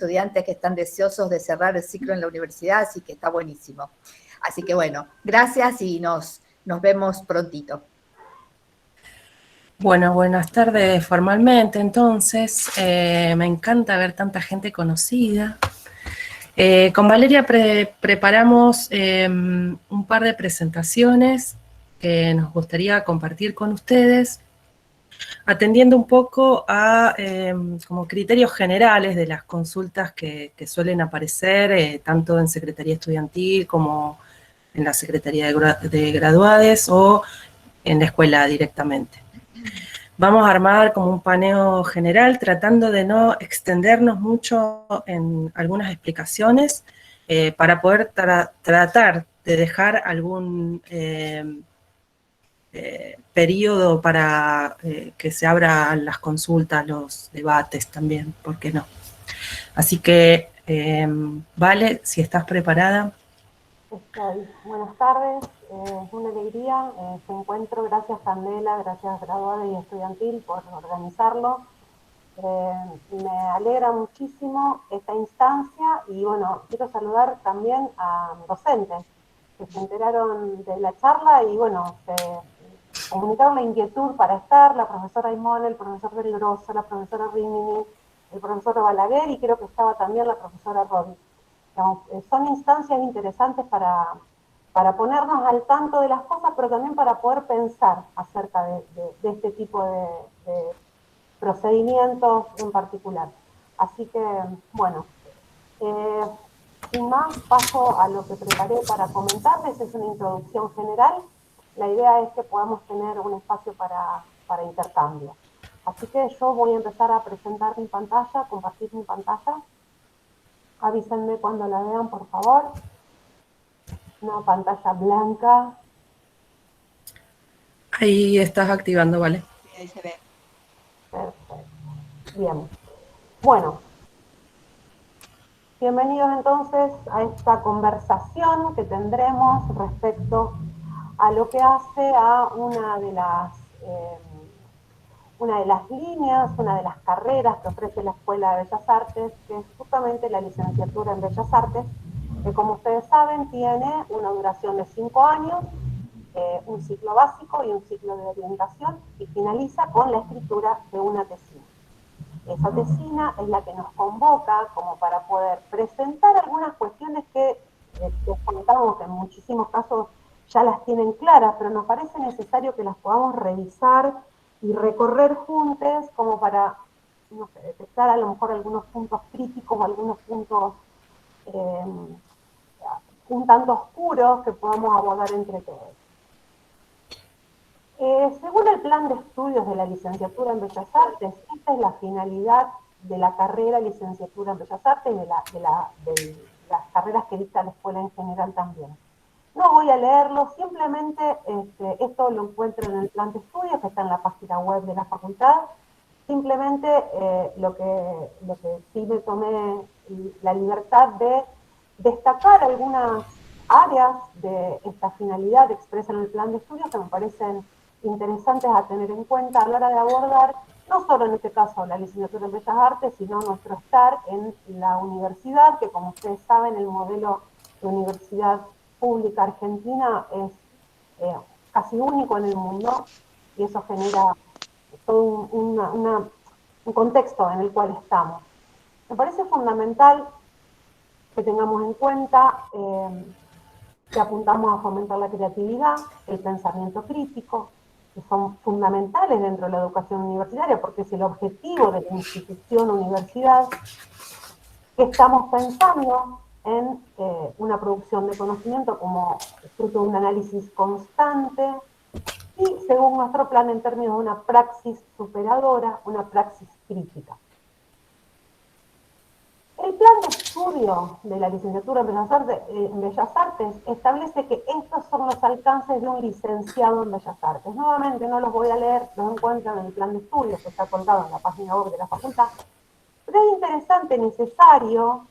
estudiantes que están deseosos de cerrar el ciclo en la universidad, así que está buenísimo. Así que bueno, gracias y nos vemos prontito. Bueno, buenas tardes formalmente, entonces. Me encanta ver tanta gente conocida. Con Valeria preparamos un par de presentaciones que nos gustaría compartir con ustedes, atendiendo un poco a como criterios generales de las consultas que suelen aparecer tanto en Secretaría Estudiantil como en la Secretaría de Graduades o en la escuela directamente. Vamos a armar como un paneo general tratando de no extendernos mucho en algunas explicaciones para poder tratar de dejar algún periodo para que se abran las consultas, los debates también, ¿por qué no? Así que, Vale, si estás preparada. Estoy. Buenas tardes, es una alegría este encuentro. Gracias Candela, gracias Graduada y Estudiantil por organizarlo. Me alegra muchísimo esta instancia y bueno, quiero saludar también a docentes que se enteraron de la charla y bueno, se comunicaron la inquietud para estar, la profesora Aymón, el profesor Del Grosso, la profesora Rimini, el profesor Balaguer y creo que estaba también la profesora Robi. Son instancias interesantes para ponernos al tanto de las cosas, pero también para poder pensar acerca de este tipo de procedimientos en particular. Así que, bueno, sin más, paso a lo que preparé para comentarles. Es una introducción general. La idea es que podamos tener un espacio para intercambio. Así que yo voy a empezar a presentar mi pantalla, compartir mi pantalla. Avísenme cuando la vean, por favor. Una pantalla blanca. Ahí estás activando, Vale. Ahí se ve. Perfecto. Bien. Bueno. Bienvenidos entonces a esta conversación que tendremos respecto a lo que hace a una de las líneas, una de las carreras que ofrece la Escuela de Bellas Artes, que es justamente la licenciatura en Bellas Artes, que como ustedes saben tiene una duración de 5 años, un ciclo básico y un ciclo de orientación, y finaliza con la escritura de una tesina. Esa tesina es la que nos convoca como para poder presentar algunas cuestiones que les contamos que en muchísimos casos ya las tienen claras, pero nos parece necesario que las podamos revisar y recorrer juntos como para, no sé, detectar a lo mejor algunos puntos críticos, algunos puntos un tanto oscuros que podamos abordar entre todos. Según el plan de estudios de la licenciatura en Bellas Artes, esta es la finalidad de la carrera licenciatura en Bellas Artes y de las carreras que dicta la escuela en general también. No voy a leerlo, simplemente esto lo encuentro en el plan de estudios que está en la página web de la facultad. Simplemente lo que sí me tomé la libertad de destacar algunas áreas de esta finalidad expresa en el plan de estudios que me parecen interesantes a tener en cuenta a la hora de abordar, no solo en este caso la licenciatura en Bellas Artes, sino nuestro estar en la universidad, que como ustedes saben, el modelo de universidad pública argentina es casi único en el mundo, y eso genera todo un contexto en el cual estamos. Me parece fundamental que tengamos en cuenta que apuntamos a fomentar la creatividad, el pensamiento crítico, que son fundamentales dentro de la educación universitaria, porque es el objetivo de la institución universidad, que estamos pensando en una producción de conocimiento como fruto de un análisis constante y, según nuestro plan, en términos de una praxis superadora, una praxis crítica. El plan de estudio de la licenciatura en Bellas Artes establece que estos son los alcances de un licenciado en Bellas Artes. Nuevamente no los voy a leer, los encuentran en el plan de estudio que está colgado en la página web de la facultad, pero es interesante, necesario,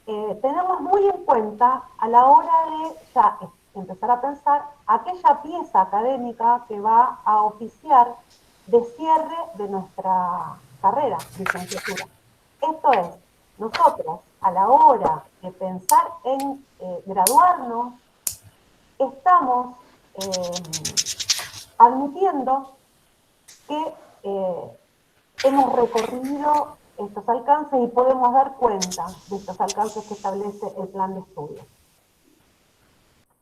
tenerlos muy en cuenta a la hora de ya empezar a pensar aquella pieza académica que va a oficiar de cierre de nuestra carrera, licenciatura. Esto es, nosotras, a la hora de pensar en graduarnos, estamos admitiendo que hemos recorrido estos alcances y podemos dar cuenta de estos alcances que establece el plan de estudios.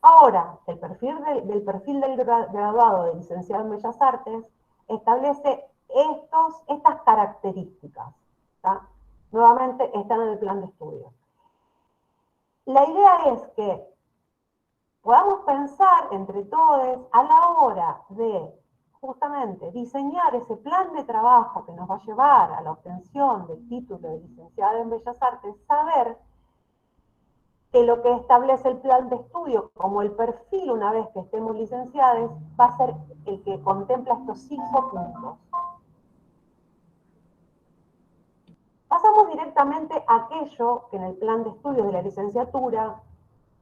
Ahora, el perfil del graduado de licenciado en Bellas Artes establece estas características, ¿tá? Nuevamente están en el plan de estudios. La idea es que podamos pensar entre todos a la hora de justamente diseñar ese plan de trabajo que nos va a llevar a la obtención del título de licenciado en Bellas Artes, saber que lo que establece el plan de estudio como el perfil una vez que estemos licenciados va a ser el que contempla estos 5 puntos. Pasamos directamente a aquello que en el plan de estudios de la licenciatura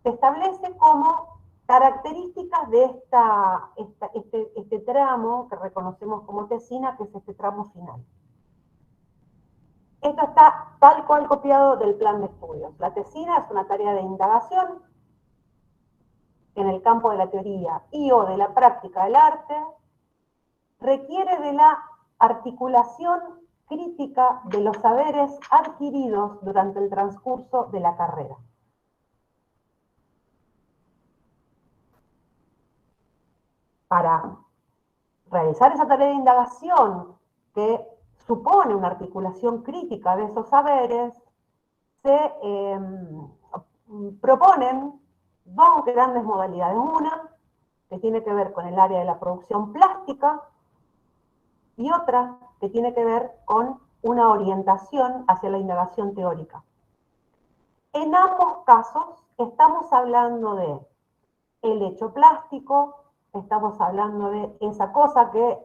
se establece como características de este tramo que reconocemos como tesina, que es este tramo final. Esto está tal cual copiado del plan de estudios. La tesina es una tarea de indagación en el campo de la teoría y o de la práctica del arte, requiere de la articulación crítica de los saberes adquiridos durante el transcurso de la carrera. Para realizar esa tarea de indagación que supone una articulación crítica de esos saberes, se proponen 2 grandes modalidades. Una que tiene que ver con el área de la producción plástica y otra que tiene que ver con una orientación hacia la indagación teórica. En ambos casos estamos hablando de el hecho plástico, estamos hablando de esa cosa que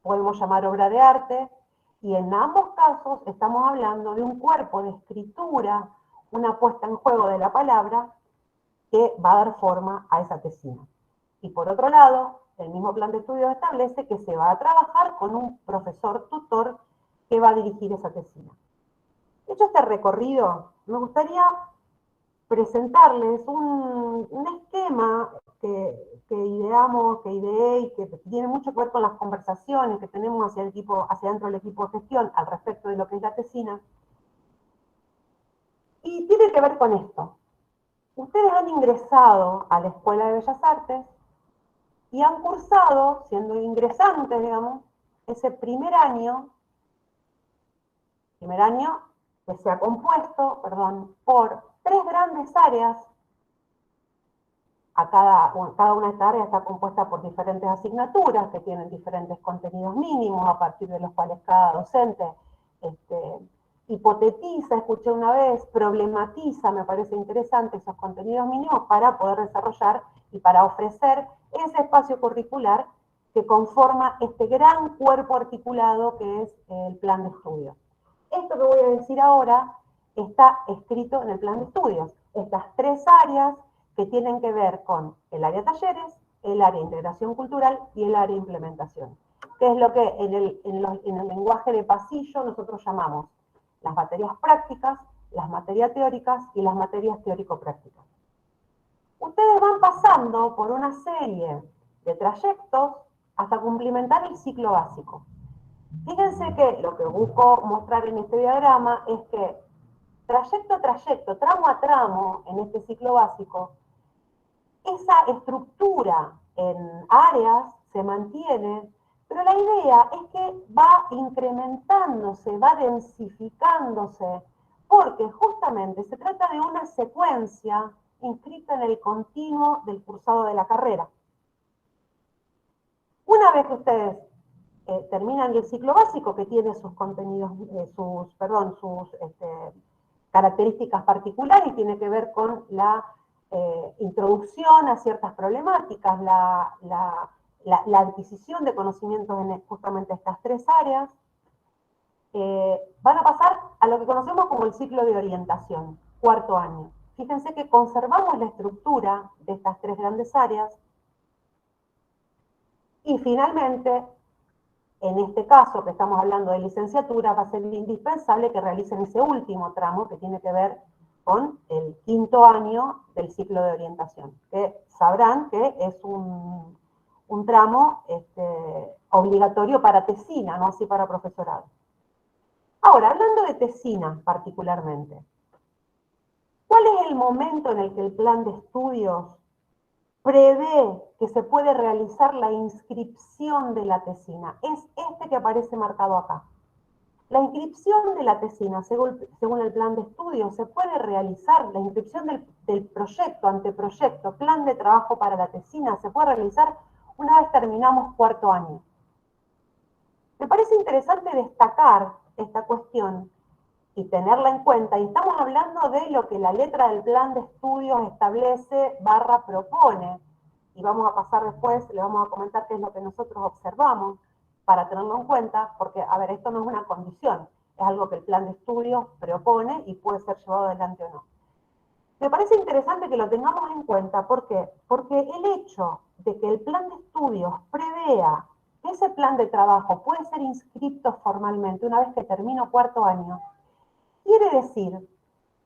podemos llamar obra de arte, y en ambos casos estamos hablando de un cuerpo de escritura, una puesta en juego de la palabra que va a dar forma a esa tesina. Y por otro lado, el mismo plan de estudios establece que se va a trabajar con un profesor tutor que va a dirigir esa tesina. Hecho este recorrido, me gustaría presentarles un esquema que ideé y que tiene mucho que ver con las conversaciones que tenemos hacia dentro del equipo de gestión al respecto de lo que es la tesina. Y tiene que ver con esto. Ustedes han ingresado a la Escuela de Bellas Artes y han cursado, siendo ingresantes, digamos, ese primer año que se ha compuesto, por 3 grandes áreas. Cada una de estas áreas está compuesta por diferentes asignaturas que tienen diferentes contenidos mínimos, a partir de los cuales cada docente hipotetiza, escuché una vez, problematiza, me parece interesante, esos contenidos mínimos para poder desarrollar y para ofrecer ese espacio curricular que conforma este gran cuerpo articulado que es el plan de estudios. Esto que voy a decir ahora está escrito en el plan de estudios. Estas 3 áreas que tienen que ver con el área talleres, el área de integración cultural y el área de implementación, que es lo que en el lenguaje de pasillo nosotros llamamos las materias prácticas, las materias teóricas y las materias teórico-prácticas. Ustedes van pasando por una serie de trayectos hasta cumplimentar el ciclo básico. Fíjense que lo que busco mostrar en este diagrama es que trayecto a trayecto, tramo a tramo en este ciclo básico, esa estructura en áreas se mantiene, pero la idea es que va incrementándose, va densificándose, porque justamente se trata de una secuencia inscrita en el continuo del cursado de la carrera. Una vez que ustedes terminan el ciclo básico, que tiene sus contenidos, sus características particulares y tiene que ver con la introducción a ciertas problemáticas, la adquisición de conocimientos en justamente estas 3 áreas, van a pasar a lo que conocemos como el ciclo de orientación, 4º año. Fíjense que conservamos la estructura de estas 3 grandes áreas y finalmente En este caso, que estamos hablando de licenciatura, va a ser indispensable que realicen ese último tramo que tiene que ver con el 5º año del ciclo de orientación, que sabrán que es un tramo obligatorio para tesina, no así para profesorado. Ahora, hablando de tesina particularmente, ¿cuál es el momento en el que el plan de estudios prevé que se puede realizar la inscripción de la tesina? Es este que aparece marcado acá. La inscripción de la tesina, según el plan de estudios, se puede realizar, la inscripción del proyecto, anteproyecto, plan de trabajo para la tesina, se puede realizar una vez terminamos 4º año. Me parece interesante destacar esta cuestión y tenerla en cuenta, y estamos hablando de lo que la letra del plan de estudios establece / propone, y vamos a pasar después, le vamos a comentar qué es lo que nosotros observamos para tenerlo en cuenta, porque, a ver, esto no es una condición, es algo que el plan de estudios propone y puede ser llevado adelante o no. Me parece interesante que lo tengamos en cuenta, ¿por qué? Porque el hecho de que el plan de estudios prevea que ese plan de trabajo puede ser inscrito formalmente una vez que termino 4º año, quiere decir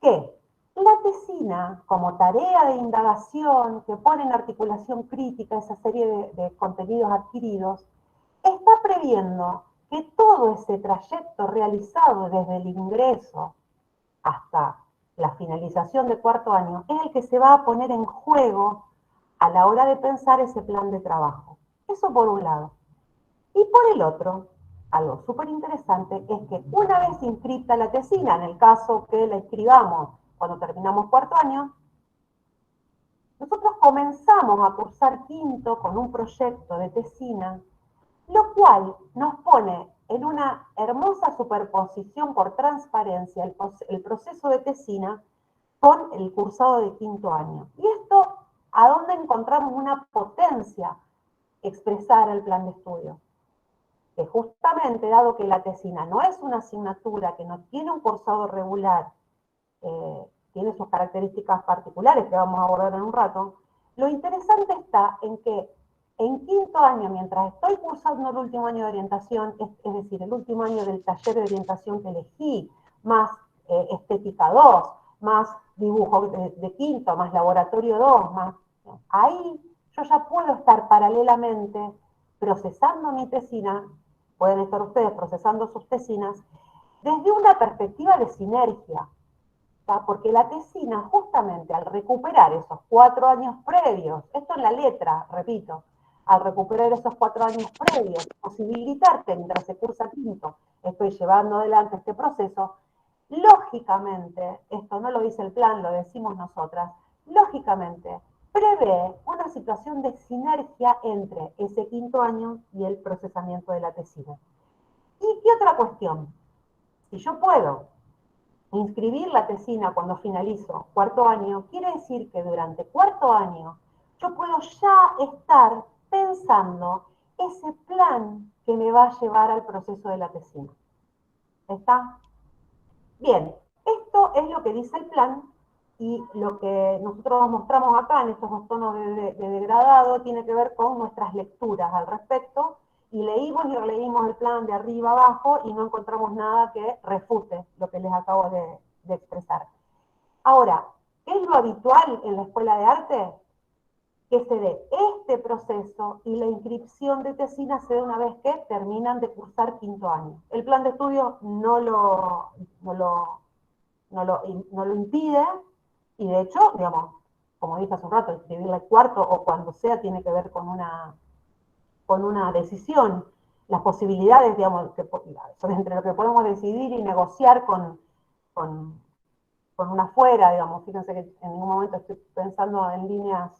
que la tesina, como tarea de indagación que pone en articulación crítica esa serie de contenidos adquiridos, está previendo que todo ese trayecto realizado desde el ingreso hasta la finalización de 4º año es el que se va a poner en juego a la hora de pensar ese plan de trabajo. Eso por un lado. Y por el otro, algo súper interesante es que una vez inscrita la tesina, en el caso que la inscribamos cuando terminamos 4º año, nosotros comenzamos a cursar 5º con un proyecto de tesina, lo cual nos pone en una hermosa superposición por transparencia el proceso de tesina con el cursado de 5º año. Y esto, ¿a dónde encontramos una potencia expresar el plan de estudio? Que justamente, dado que la tesina no es una asignatura que no tiene un cursado regular, tiene sus características particulares que vamos a abordar en un rato, lo interesante está en que en 5º año, mientras estoy cursando el último año de orientación, es decir, el último año del taller de orientación que elegí, más estética 2, más dibujo de 5º, más laboratorio 2, más, ahí yo ya puedo estar paralelamente procesando mi tesina, pueden estar ustedes procesando sus tesinas, desde una perspectiva de sinergia, ¿tá? Porque la tesina, justamente al recuperar esos 4 años previos, esto en la letra, repito, al recuperar esos 4 años previos, posibilitarte mientras se cursa 5º, estoy llevando adelante este proceso, lógicamente, esto no lo dice el plan, lo decimos nosotras, lógicamente, prevé una situación de sinergia entre ese 5º año y el procesamiento de la tesina. ¿Y qué otra cuestión? Si yo puedo inscribir la tesina cuando finalizo 4º año, quiere decir que durante 4º año yo puedo ya estar pensando ese plan que me va a llevar al proceso de la tesina. ¿Está? Bien, esto es lo que dice el plan y lo que nosotros mostramos acá en estos 2 tonos de degradado tiene que ver con nuestras lecturas al respecto, y leímos y releímos el plan de arriba abajo y no encontramos nada que refute lo que les acabo de expresar. Ahora, ¿qué es lo habitual en la Escuela de Arte? Que se dé este proceso y la inscripción de tesina se dé una vez que terminan de cursar 5º año. El plan de estudio no lo impide, y de hecho, digamos, como dije hace un rato, inscribirla el 4º o cuando sea tiene que ver con una decisión. Las posibilidades, digamos, son entre lo que podemos decidir y negociar con una fuera, digamos. Fíjense que en ningún momento estoy pensando en líneas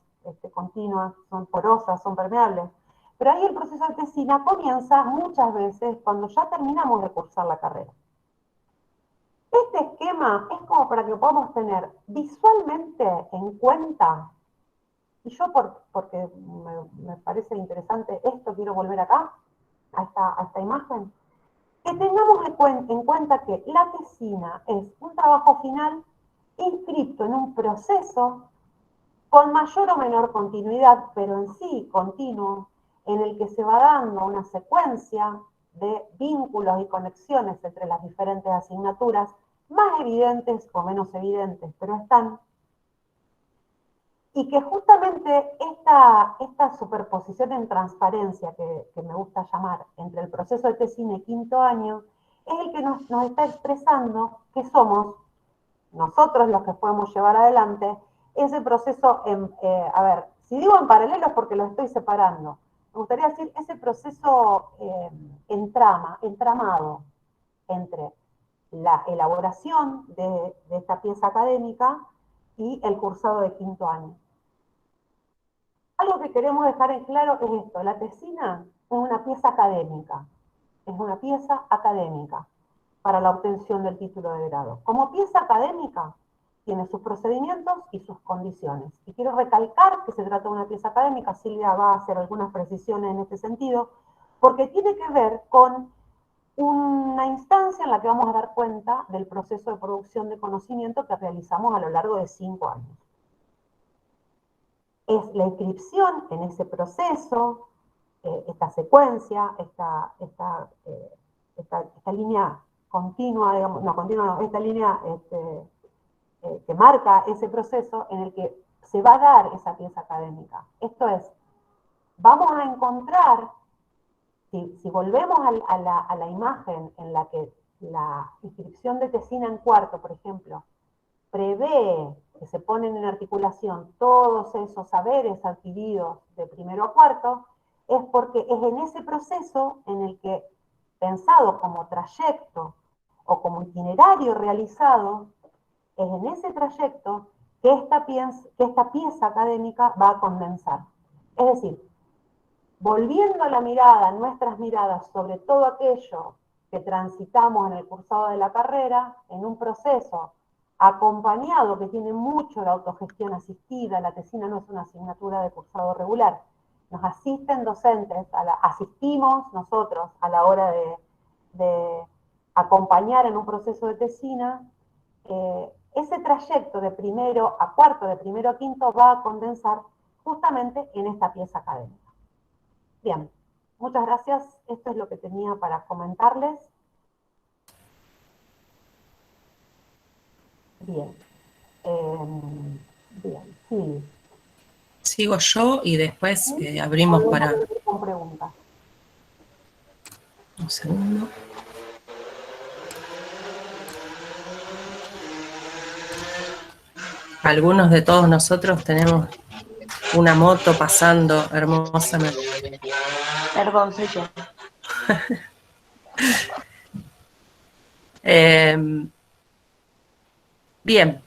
continuas, son porosas, son permeables. Pero ahí el proceso de tesina comienza muchas veces cuando ya terminamos de cursar la carrera. Este esquema es como para que podamos tener visualmente en cuenta, y yo porque me parece interesante esto, quiero volver acá, a esta imagen, que tengamos en cuenta que la tesina es un trabajo final inscrito en un proceso con mayor o menor continuidad, pero en sí continuo, en el que se va dando una secuencia de vínculos y conexiones entre las diferentes asignaturas, más evidentes o menos evidentes, pero están. Y que justamente esta superposición en transparencia, que me gusta llamar, entre el proceso de tesina y quinto año, es el que nos está expresando que somos nosotros los que podemos llevar adelante ese proceso, a ver, si digo en paralelo es porque lo estoy separando. Me gustaría decir ese proceso entramado entre la elaboración de esta pieza académica y el cursado de quinto año. Algo que queremos dejar en claro es esto: la tesina es una pieza académica, para la obtención del título de grado. Como pieza académica, tiene sus procedimientos y sus condiciones. Y quiero recalcar que se trata de una pieza académica. Silvia va a hacer algunas precisiones en este sentido, porque tiene que ver con una instancia en la que vamos a dar cuenta del proceso de producción de conocimiento que realizamos a lo largo de 5 años. Es la inscripción en ese proceso, esta secuencia, esta línea continua, digamos, no continua, no, esta línea que marca ese proceso en el que se va a dar esa pieza académica. Esto es, vamos a encontrar, si volvemos a la imagen en la que la inscripción de tesina en cuarto, por ejemplo, prevé que se ponen en articulación todos esos saberes adquiridos de primero a cuarto, es porque es en ese proceso en el que, pensado como trayecto o como itinerario realizado, es en ese trayecto que esta pieza académica va a condensar. Es decir, volviendo la mirada, nuestras miradas, sobre todo aquello que transitamos en el cursado de la carrera, en un proceso acompañado que tiene mucho la autogestión asistida. La tesina no es una asignatura de cursado regular. Nos asisten docentes, asistimos nosotros a la hora de acompañar en un proceso de tesina. Ese trayecto de primero a cuarto, de primero a quinto, va a condensar justamente en esta pieza académica. Bien, muchas gracias. Esto es lo que tenía para comentarles. Bien. Bien, sí. Sigo yo y después abrimos para... Con preguntas. Un segundo. Algunos de todos nosotros tenemos una moto pasando hermosamente. Perdón, soy yo. Bien.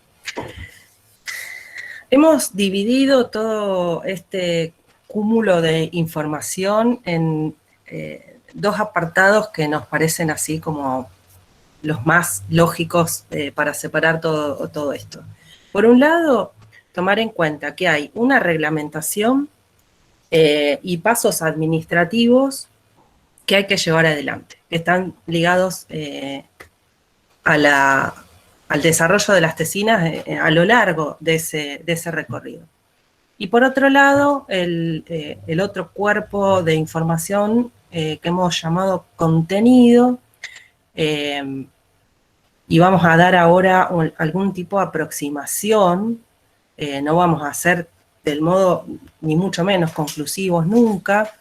Hemos dividido todo este cúmulo de información en dos apartados que nos parecen así como los más lógicos para separar todo esto. Por un lado, tomar en cuenta que hay una reglamentación y pasos administrativos que hay que llevar adelante, que están ligados al desarrollo de las tesinas a lo largo de ese recorrido. Y por otro lado, el otro cuerpo de información que hemos llamado contenido, y vamos a dar ahora algún tipo de aproximación, no vamos a ser del modo ni mucho menos conclusivos nunca,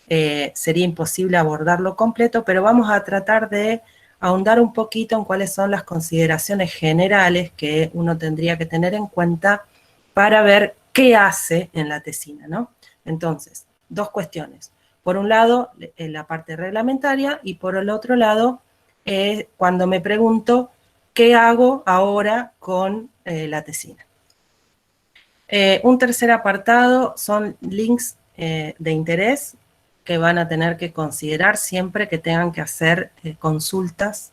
sería imposible abordarlo completo, pero vamos a tratar de ahondar un poquito en cuáles son las consideraciones generales que uno tendría que tener en cuenta para ver qué hace en la tesina, ¿no? Entonces, dos cuestiones. Por un lado, la parte reglamentaria, y por el otro lado, cuando me pregunto qué hago ahora con la tesina. Un tercer apartado son links de interés que van a tener que considerar siempre que tengan que hacer consultas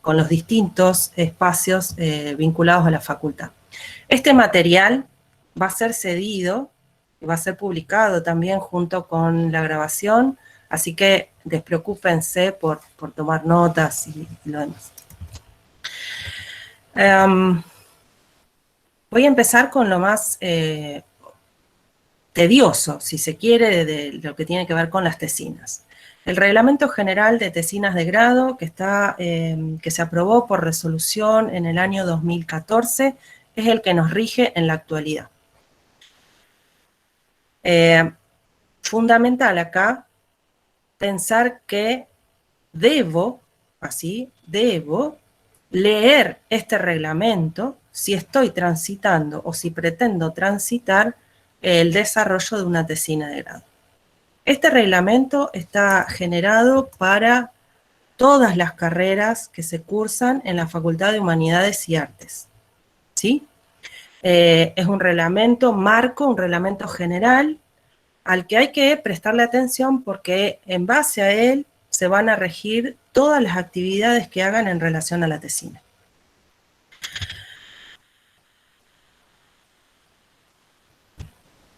con los distintos espacios vinculados a la facultad. Este material va a ser cedido, va a ser publicado también junto con la grabación, así que despreocúpense por tomar notas y lo demás. Voy a empezar con lo más tedioso, si se quiere, de lo que tiene que ver con las tesinas. El Reglamento General de Tesinas de Grado, que se aprobó por resolución en el año 2014, es el que nos rige en la actualidad. Fundamental acá pensar que debo leer este reglamento si estoy transitando o si pretendo transitar el desarrollo de una tesina de grado. Este reglamento está generado para todas las carreras que se cursan en la Facultad de Humanidades y Artes, ¿sí? Es un reglamento marco, un reglamento general, al que hay que prestarle atención porque en base a él se van a regir todas las actividades que hagan en relación a la tesina.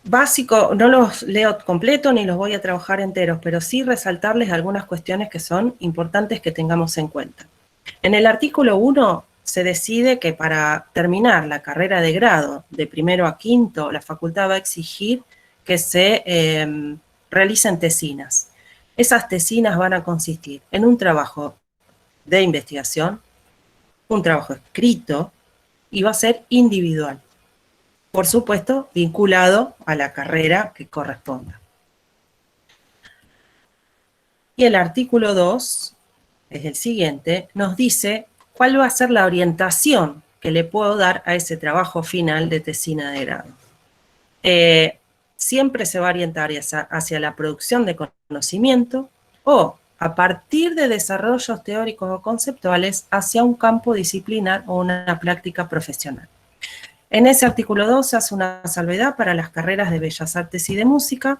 Básico, no los leo completo ni los voy a trabajar enteros, pero sí resaltarles algunas cuestiones que son importantes que tengamos en cuenta. En el artículo 1 se decide que para terminar la carrera de grado de primero a quinto, la facultad va a exigir que se realicen tesinas. Esas tesinas van a consistir en un trabajo de investigación, un trabajo escrito y va a ser individual. Por supuesto, vinculado a la carrera que corresponda. Y el artículo 2, es el siguiente, nos dice cuál va a ser la orientación que le puedo dar a ese trabajo final de tesina de grado. Siempre se va a orientar hacia la producción de conocimiento o a partir de desarrollos teóricos o conceptuales hacia un campo disciplinar o una práctica profesional. En ese artículo 2 se hace una salvedad para las carreras de Bellas Artes y de Música,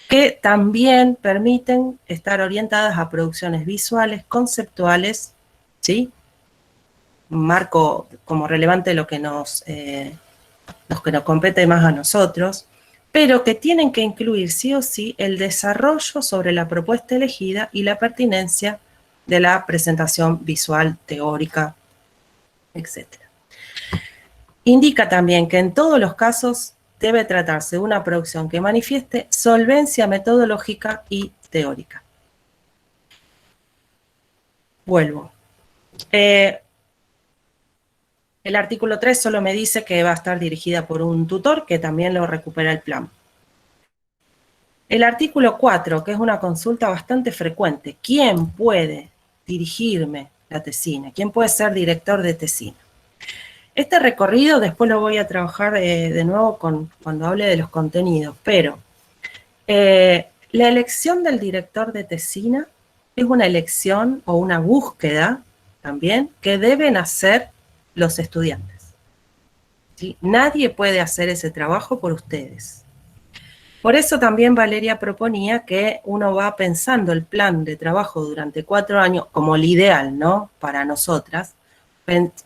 que también permiten estar orientadas a producciones visuales, conceptuales, ¿sí? Marco como relevante lo que nos compete más a nosotros, pero que tienen que incluir sí o sí el desarrollo sobre la propuesta elegida y la pertinencia de la presentación visual, teórica, etc. Indica también que en todos los casos debe tratarse de una producción que manifieste solvencia metodológica y teórica. Vuelvo. El artículo 3 solo me dice que va a estar dirigida por un tutor, que también lo recupera el plan. El artículo 4, que es una consulta bastante frecuente. ¿Quién puede dirigirme la tesina? ¿Quién puede ser director de tesina? Este recorrido después lo voy a trabajar de nuevo cuando hable de los contenidos, pero la elección del director de tesina es una elección o una búsqueda también que deben hacer los estudiantes, ¿sí? Nadie puede hacer ese trabajo por ustedes. Por eso también Valeria proponía que uno va pensando el plan de trabajo durante 4 años, como el ideal, ¿no? Para nosotras,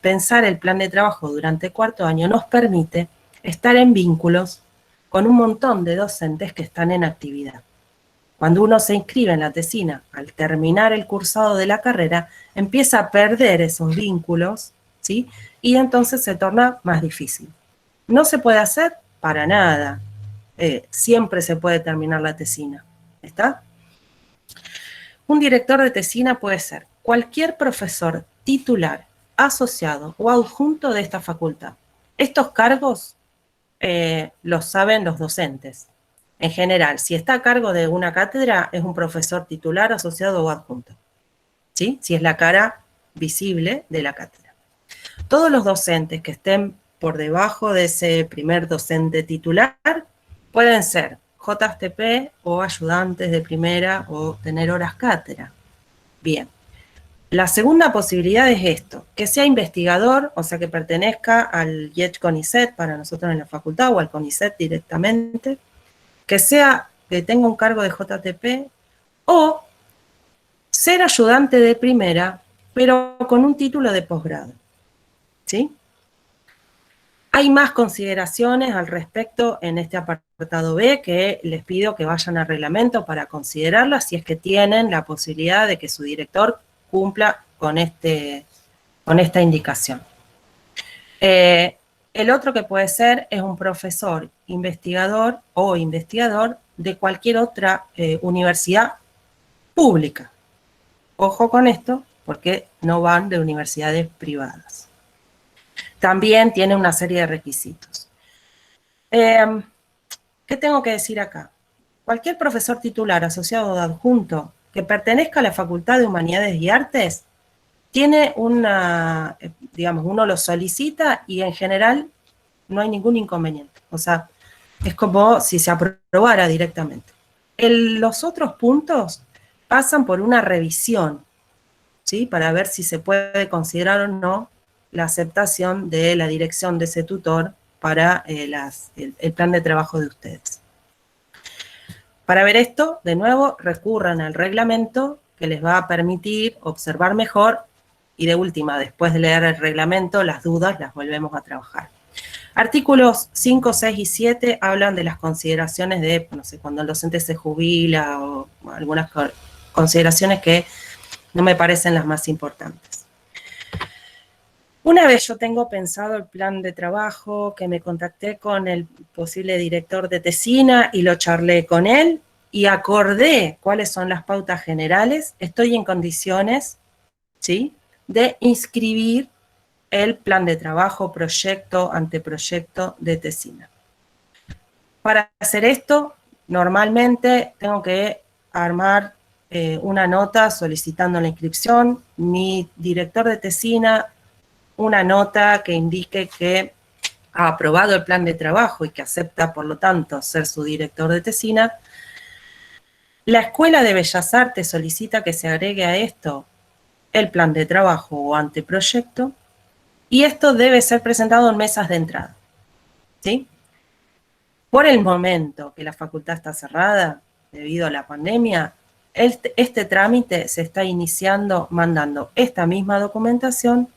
pensar el plan de trabajo durante 4 años nos permite estar en vínculos con un montón de docentes que están en actividad. Cuando uno se inscribe en la tesina, al terminar el cursado de la carrera, empieza a perder esos vínculos, ¿sí? Y entonces se torna más difícil. ¿No se puede hacer? Para nada. Siempre se puede terminar la tesina. ¿Está? Un director de tesina puede ser cualquier profesor titular, asociado o adjunto de esta facultad. Estos cargos los saben los docentes. En general, si está a cargo de una cátedra, es un profesor titular, asociado o adjunto, ¿sí? Si es la cara visible de la cátedra. Todos los docentes que estén por debajo de ese primer docente titular pueden ser JTP o ayudantes de primera o tener horas cátedra. Bien. La segunda posibilidad es esto, que sea investigador, o sea que pertenezca al IET CONICET para nosotros en la facultad o al CONICET directamente, que tenga un cargo de JTP o ser ayudante de primera, pero con un título de posgrado, ¿sí? Hay más consideraciones al respecto en este apartado B que les pido que vayan al reglamento para considerarlas si es que tienen la posibilidad de que su director cumpla con esta indicación. El otro que puede ser es un profesor investigador o investigador de cualquier otra universidad pública. Ojo con esto, porque no van de universidades privadas. También tiene una serie de requisitos. ¿Qué tengo que decir acá? Cualquier profesor titular, asociado o adjunto que pertenezca a la Facultad de Humanidades y Artes tiene una, digamos, uno lo solicita y en general no hay ningún inconveniente. O sea, es como si se aprobara directamente. Los otros puntos pasan por una revisión, ¿sí? Para ver si se puede considerar o no la aceptación de la dirección de ese tutor para el plan de trabajo de ustedes. Para ver esto, de nuevo, recurran al reglamento que les va a permitir observar mejor y de última, después de leer el reglamento, las dudas las volvemos a trabajar. Artículos 5, 6 y 7 hablan de las consideraciones de, no sé, cuando el docente se jubila o algunas consideraciones que no me parecen las más importantes. Una vez yo tengo pensado el plan de trabajo, que me contacté con el posible director de Tesina y lo charlé con él y acordé cuáles son las pautas generales, estoy en condiciones, ¿sí?, de inscribir el plan de trabajo, proyecto, anteproyecto de Tesina. Para hacer esto, normalmente tengo que armar una nota solicitando la inscripción, mi director de Tesina una nota que indique que ha aprobado el plan de trabajo y que acepta, por lo tanto, ser su director de Tesina. La Escuela de Bellas Artes solicita que se agregue a esto el plan de trabajo o anteproyecto, y esto debe ser presentado en mesas de entrada, ¿sí? Por el momento que la facultad está cerrada, debido a la pandemia, este trámite se está iniciando mandando esta misma documentación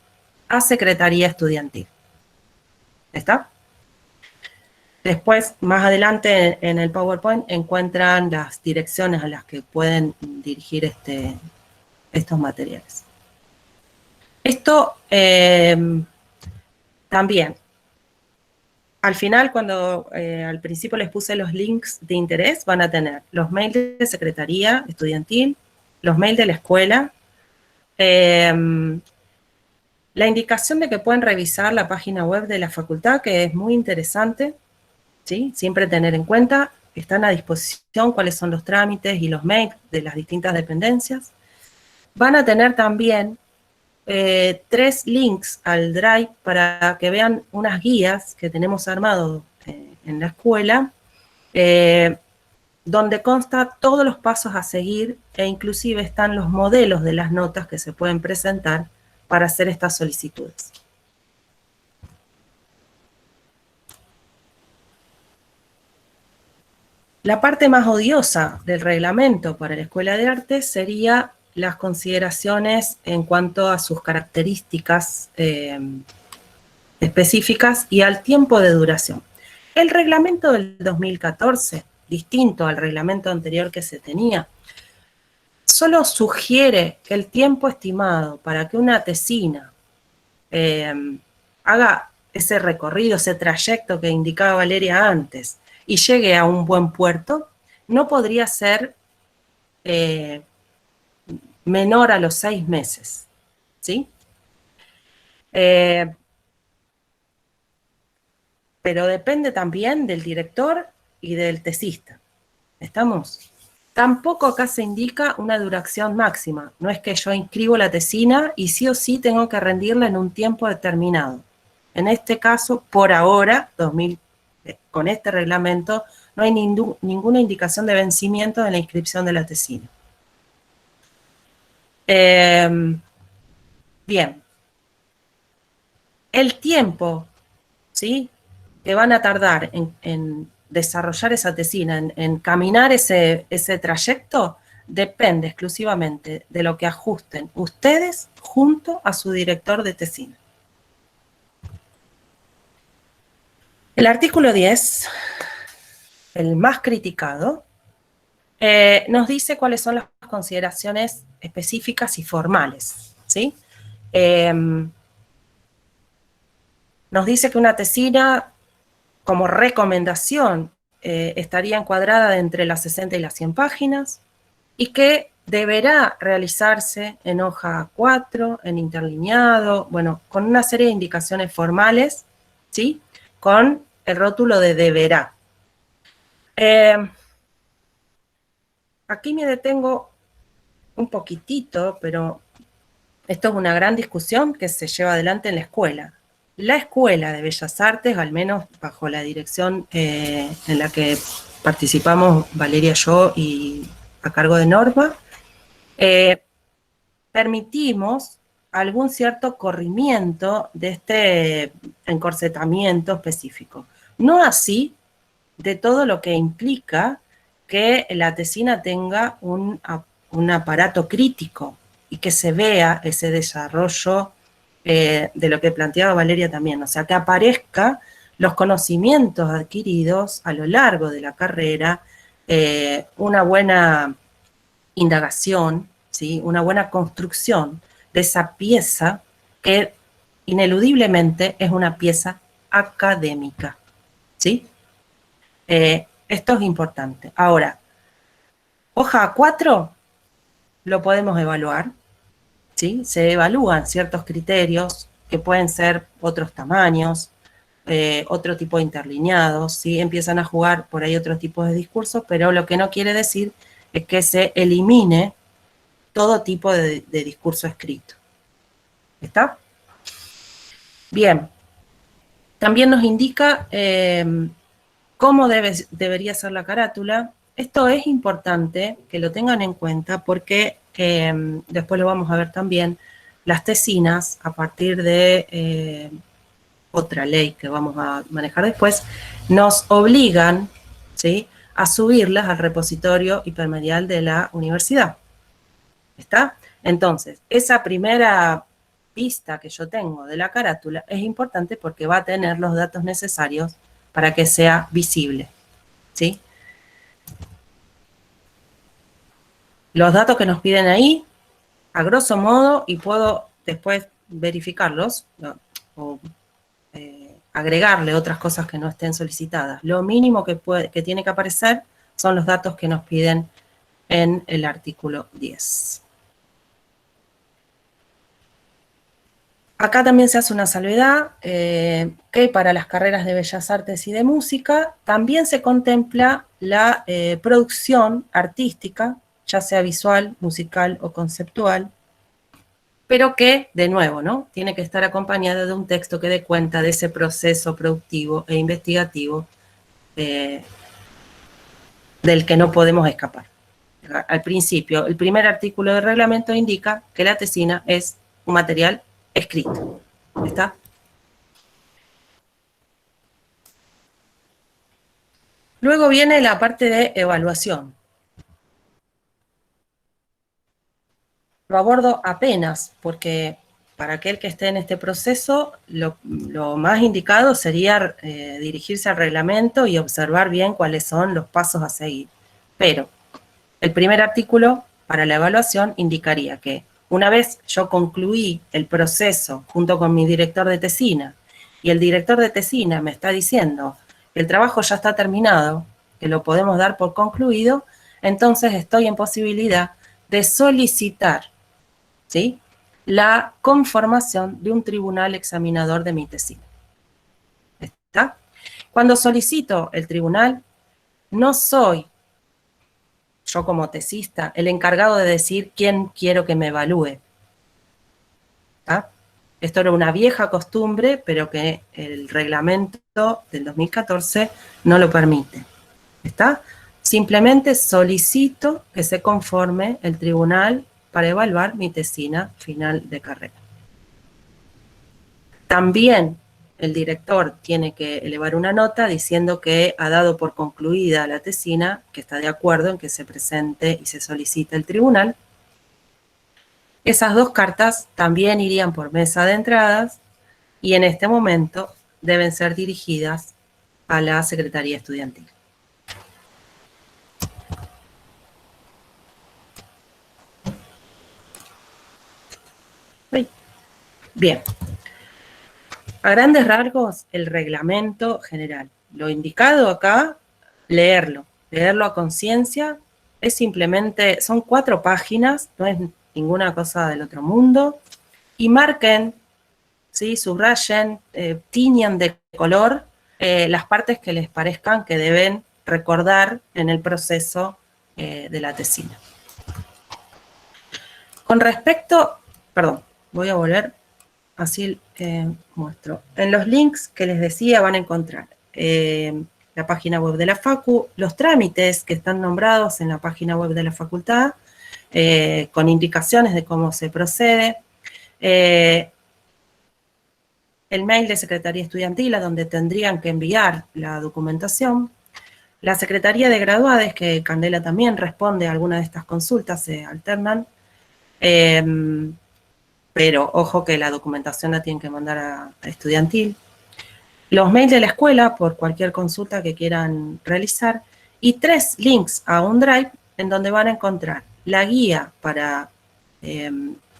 a Secretaría Estudiantil. ¿Está? Después, más adelante en el PowerPoint, encuentran las direcciones a las que pueden dirigir estos materiales. Esto también, al final, cuando al principio les puse los links de interés, van a tener los mails de Secretaría Estudiantil, los mails de la escuela, la indicación de que pueden revisar la página web de la facultad, que es muy interesante, ¿sí? Siempre tener en cuenta, están a disposición cuáles son los trámites y los mails de las distintas dependencias. Van a tener también 3 links al Drive para que vean unas guías que tenemos armado en la escuela, donde consta todos los pasos a seguir e inclusive están los modelos de las notas que se pueden presentar para hacer estas solicitudes. La parte más odiosa del reglamento para la Escuela de Arte sería las consideraciones en cuanto a sus características específicas y al tiempo de duración. El reglamento del 2014, distinto al reglamento anterior que se tenía, solo sugiere que el tiempo estimado para que una tesina haga ese recorrido, ese trayecto que indicaba Valeria antes, y llegue a un buen puerto, no podría ser menor a los 6 meses, ¿sí? Pero depende también del director y del tesista. ¿Estamos? Tampoco acá se indica una duración máxima. No es que yo inscribo la tesina y sí o sí tengo que rendirla en un tiempo determinado. En este caso, por ahora, con este reglamento, no hay ninguna indicación de vencimiento de la inscripción de la tesina. Bien. El tiempo, ¿sí?, que van a tardar en desarrollar esa tesina, en caminar ese trayecto, depende exclusivamente de lo que ajusten ustedes junto a su director de tesina. El artículo 10, el más criticado, nos dice cuáles son las consideraciones específicas y formales, ¿sí? Nos dice que una tesina, como recomendación, estaría encuadrada entre las 60 y las 100 páginas, y que deberá realizarse en hoja 4, en interlineado, bueno, con una serie de indicaciones formales, ¿sí? Con el rótulo de deberá. Aquí me detengo un poquitito, pero esto es una gran discusión que se lleva adelante en la escuela. La Escuela de Bellas Artes, al menos bajo la dirección en la que participamos Valeria, yo y a cargo de Norma, permitimos algún cierto corrimiento de este encorsetamiento específico. No así de todo lo que implica que la tesina tenga un aparato crítico y que se vea ese desarrollo de lo que planteaba Valeria también, o sea, que aparezca los conocimientos adquiridos a lo largo de la carrera, una buena indagación, ¿sí? Una buena construcción de esa pieza que ineludiblemente es una pieza académica, ¿sí? Esto es importante. Ahora, hoja 4 lo podemos evaluar, ¿sí? Se evalúan ciertos criterios que pueden ser otros tamaños, otro tipo de interlineados, ¿sí? Empiezan a jugar por ahí otros tipos de discursos, pero lo que no quiere decir es que se elimine todo tipo de discurso escrito. ¿Está? Bien. También nos indica cómo debería ser la carátula. Esto es importante que lo tengan en cuenta porque después lo vamos a ver también, las tesinas, a partir de otra ley que vamos a manejar después, nos obligan, ¿sí?, a subirlas al repositorio hipermedial de la universidad. ¿Está? Entonces, esa primera vista que yo tengo de la carátula es importante porque va a tener los datos necesarios para que sea visible, ¿sí? Los datos que nos piden ahí, a grosso modo, y puedo después verificarlos, ¿no?, o agregarle otras cosas que no estén solicitadas. Lo mínimo que tiene que aparecer son los datos que nos piden en el artículo 10. Acá también se hace una salvedad, que para las carreras de Bellas Artes y de Música también se contempla la producción artística, ya sea visual, musical o conceptual, pero que, de nuevo, ¿no?, tiene que estar acompañada de un texto que dé cuenta de ese proceso productivo e investigativo del que no podemos escapar. Al principio, el primer artículo del reglamento indica que la tesina es un material escrito. ¿Está? Luego viene la parte de evaluación. Lo abordo apenas porque para aquel que esté en este proceso, lo más indicado sería dirigirse al reglamento y observar bien cuáles son los pasos a seguir. Pero el primer artículo para la evaluación indicaría que una vez yo concluí el proceso junto con mi director de tesina y el director de tesina me está diciendo que el trabajo ya está terminado, que lo podemos dar por concluido, entonces estoy en posibilidad de solicitar, ¿sí?, la conformación de un tribunal examinador de mi tesina. ¿Está? Cuando solicito el tribunal, no soy yo como tesista el encargado de decir quién quiero que me evalúe. ¿Está? Esto era una vieja costumbre, pero que el reglamento del 2014 no lo permite. ¿Está? Simplemente solicito que se conforme el tribunal para evaluar mi tesina final de carrera. También el director tiene que elevar una nota diciendo que ha dado por concluida la tesina, que está de acuerdo en que se presente y se solicite el tribunal. Esas dos cartas también irían por mesa de entradas y en este momento deben ser dirigidas a la Secretaría Estudiantil. Bien. A grandes rasgos, el reglamento general. Lo indicado acá, leerlo a conciencia es simplemente, son 4 páginas, no es ninguna cosa del otro mundo, y marquen, ¿sí? Subrayen, tiñan de color las partes que les parezcan que deben recordar en el proceso de la tesina. Con respecto, perdón, voy a volver, así muestro. En los links que les decía van a encontrar la página web de la Facu, los trámites que están nombrados en la página web de la facultad, con indicaciones de cómo se procede, el mail de Secretaría Estudiantil a donde tendrían que enviar la documentación, la Secretaría de Graduades, que Candela también responde a alguna de estas consultas, se alternan, pero ojo que la documentación la tienen que mandar a Estudiantil, los mails de la escuela por cualquier consulta que quieran realizar, y 3 links a un drive en donde van a encontrar la guía para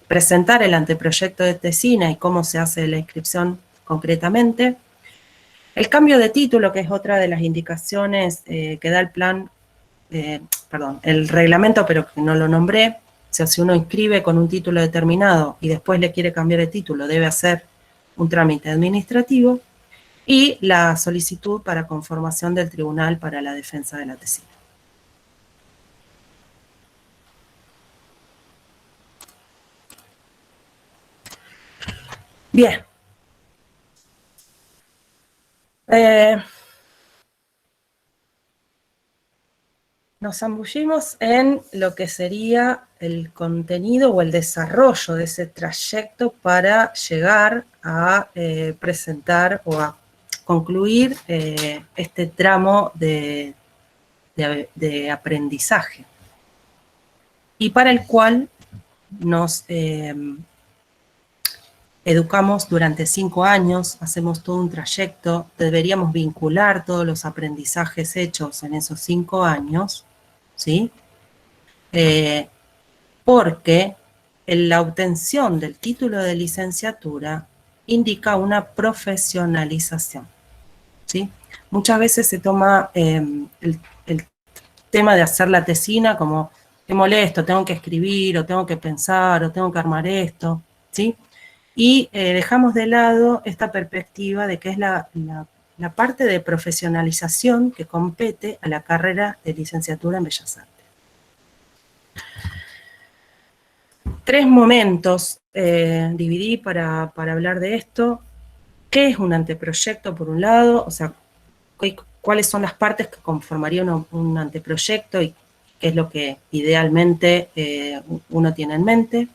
presentar el anteproyecto de tesina y cómo se hace la inscripción concretamente, el cambio de título, que es otra de las indicaciones que da el plan, el reglamento, pero que no lo nombré. O sea, si uno inscribe con un título determinado y después le quiere cambiar de título, debe hacer un trámite administrativo, y la solicitud para conformación del tribunal para la defensa de la tesina. Bien. Nos zambullimos en lo que sería el contenido o el desarrollo de ese trayecto para llegar a presentar o a concluir este tramo de aprendizaje, y para el cual nos educamos durante 5 años, hacemos todo un trayecto, deberíamos vincular todos los aprendizajes hechos en esos 5 años, ¿sí? Porque la obtención del título de licenciatura indica una profesionalización, ¿sí? Muchas veces se toma el tema de hacer la tesina como, qué molesto, tengo que escribir, o tengo que pensar, o tengo que armar esto, ¿sí? Y dejamos de lado esta perspectiva de que es la parte de profesionalización que compete a la carrera de licenciatura en Bellas Artes. 3 momentos dividí para hablar de esto. ¿Qué es un anteproyecto, por un lado? O sea, ¿cuáles son las partes que conformarían un anteproyecto y qué es lo que idealmente uno tiene en mente?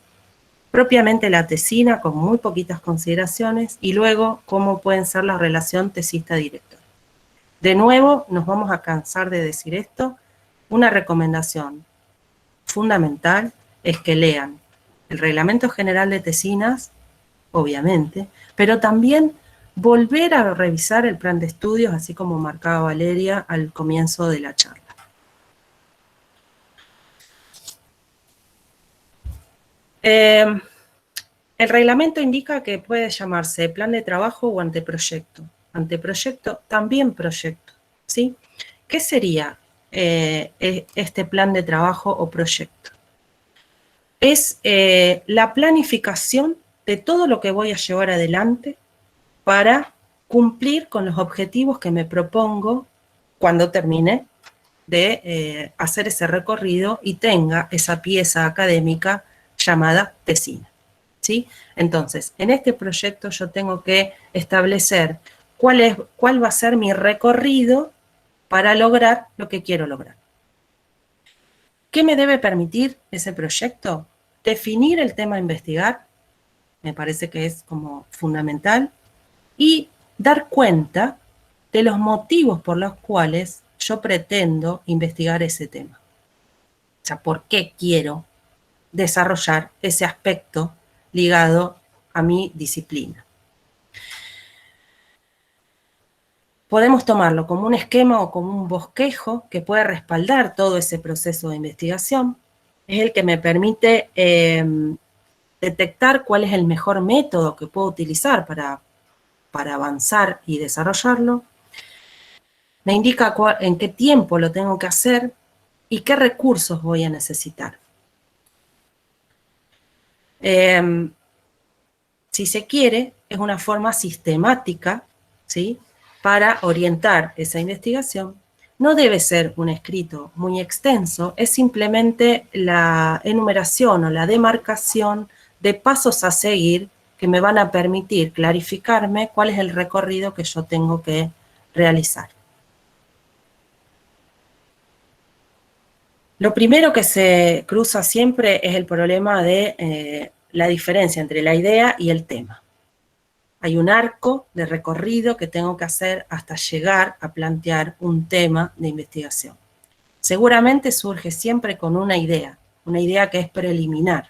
Propiamente la tesina, con muy poquitas consideraciones, y luego cómo pueden ser la relación tesista-director. De nuevo, nos vamos a cansar de decir esto. Una recomendación fundamental es que lean el Reglamento General de Tesinas, obviamente, pero también volver a revisar el plan de estudios, así como marcaba Valeria al comienzo de la charla. El reglamento indica que puede llamarse plan de trabajo o anteproyecto. Anteproyecto, también proyecto, ¿sí? ¿Qué sería este plan de trabajo o proyecto? Es la planificación de todo lo que voy a llevar adelante para cumplir con los objetivos que me propongo cuando termine de hacer ese recorrido y tenga esa pieza académica llamada tesina, ¿sí? Entonces, en este proyecto yo tengo que establecer cuál va a ser mi recorrido para lograr lo que quiero lograr. ¿Qué me debe permitir ese proyecto? Definir el tema a investigar, me parece que es como fundamental, y dar cuenta de los motivos por los cuales yo pretendo investigar ese tema. O sea, ¿por qué quiero desarrollar ese aspecto ligado a mi disciplina? Podemos tomarlo como un esquema o como un bosquejo que puede respaldar todo ese proceso de investigación. Es el que me permite detectar cuál es el mejor método que puedo utilizar para avanzar y desarrollarlo. Me indica en qué tiempo lo tengo que hacer, y qué recursos voy a necesitar. Si se quiere, es una forma sistemática, ¿sí?, para orientar esa investigación. No debe ser un escrito muy extenso, es simplemente la enumeración o la demarcación de pasos a seguir que me van a permitir clarificarme cuál es el recorrido que yo tengo que realizar. Lo primero que se cruza siempre es el problema de la diferencia entre la idea y el tema. Hay un arco de recorrido que tengo que hacer hasta llegar a plantear un tema de investigación. Seguramente surge siempre con una idea que es preliminar,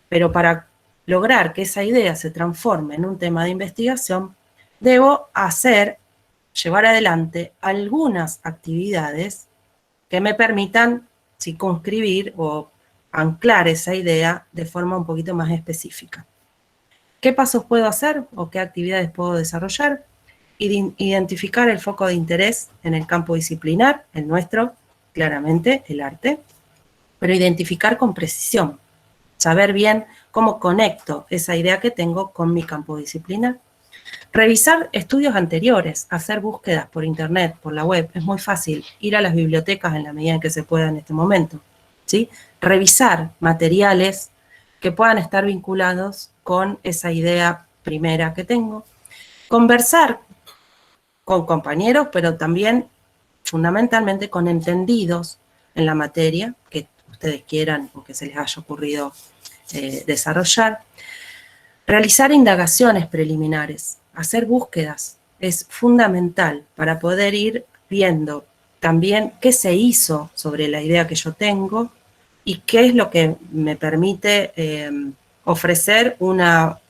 pero para lograr que esa idea se transforme en un tema de investigación, debo llevar adelante algunas actividades que me permitan circunscribir o anclar esa idea de forma un poquito más específica. ¿Qué pasos puedo hacer o qué actividades puedo desarrollar? Identificar el foco de interés en el campo disciplinar, el nuestro, claramente, el arte, pero identificar con precisión, saber bien cómo conecto esa idea que tengo con mi campo disciplinar. Revisar estudios anteriores, hacer búsquedas por internet, por la web, es muy fácil, ir a las bibliotecas en la medida en que se pueda en este momento, ¿sí? Revisar materiales que puedan estar vinculados con esa idea primera que tengo, conversar con compañeros, pero también fundamentalmente con entendidos en la materia que ustedes quieran o que se les haya ocurrido desarrollar, realizar indagaciones preliminares, hacer búsquedas, es fundamental para poder ir viendo también qué se hizo sobre la idea que yo tengo y qué es lo que me permite ofrecer una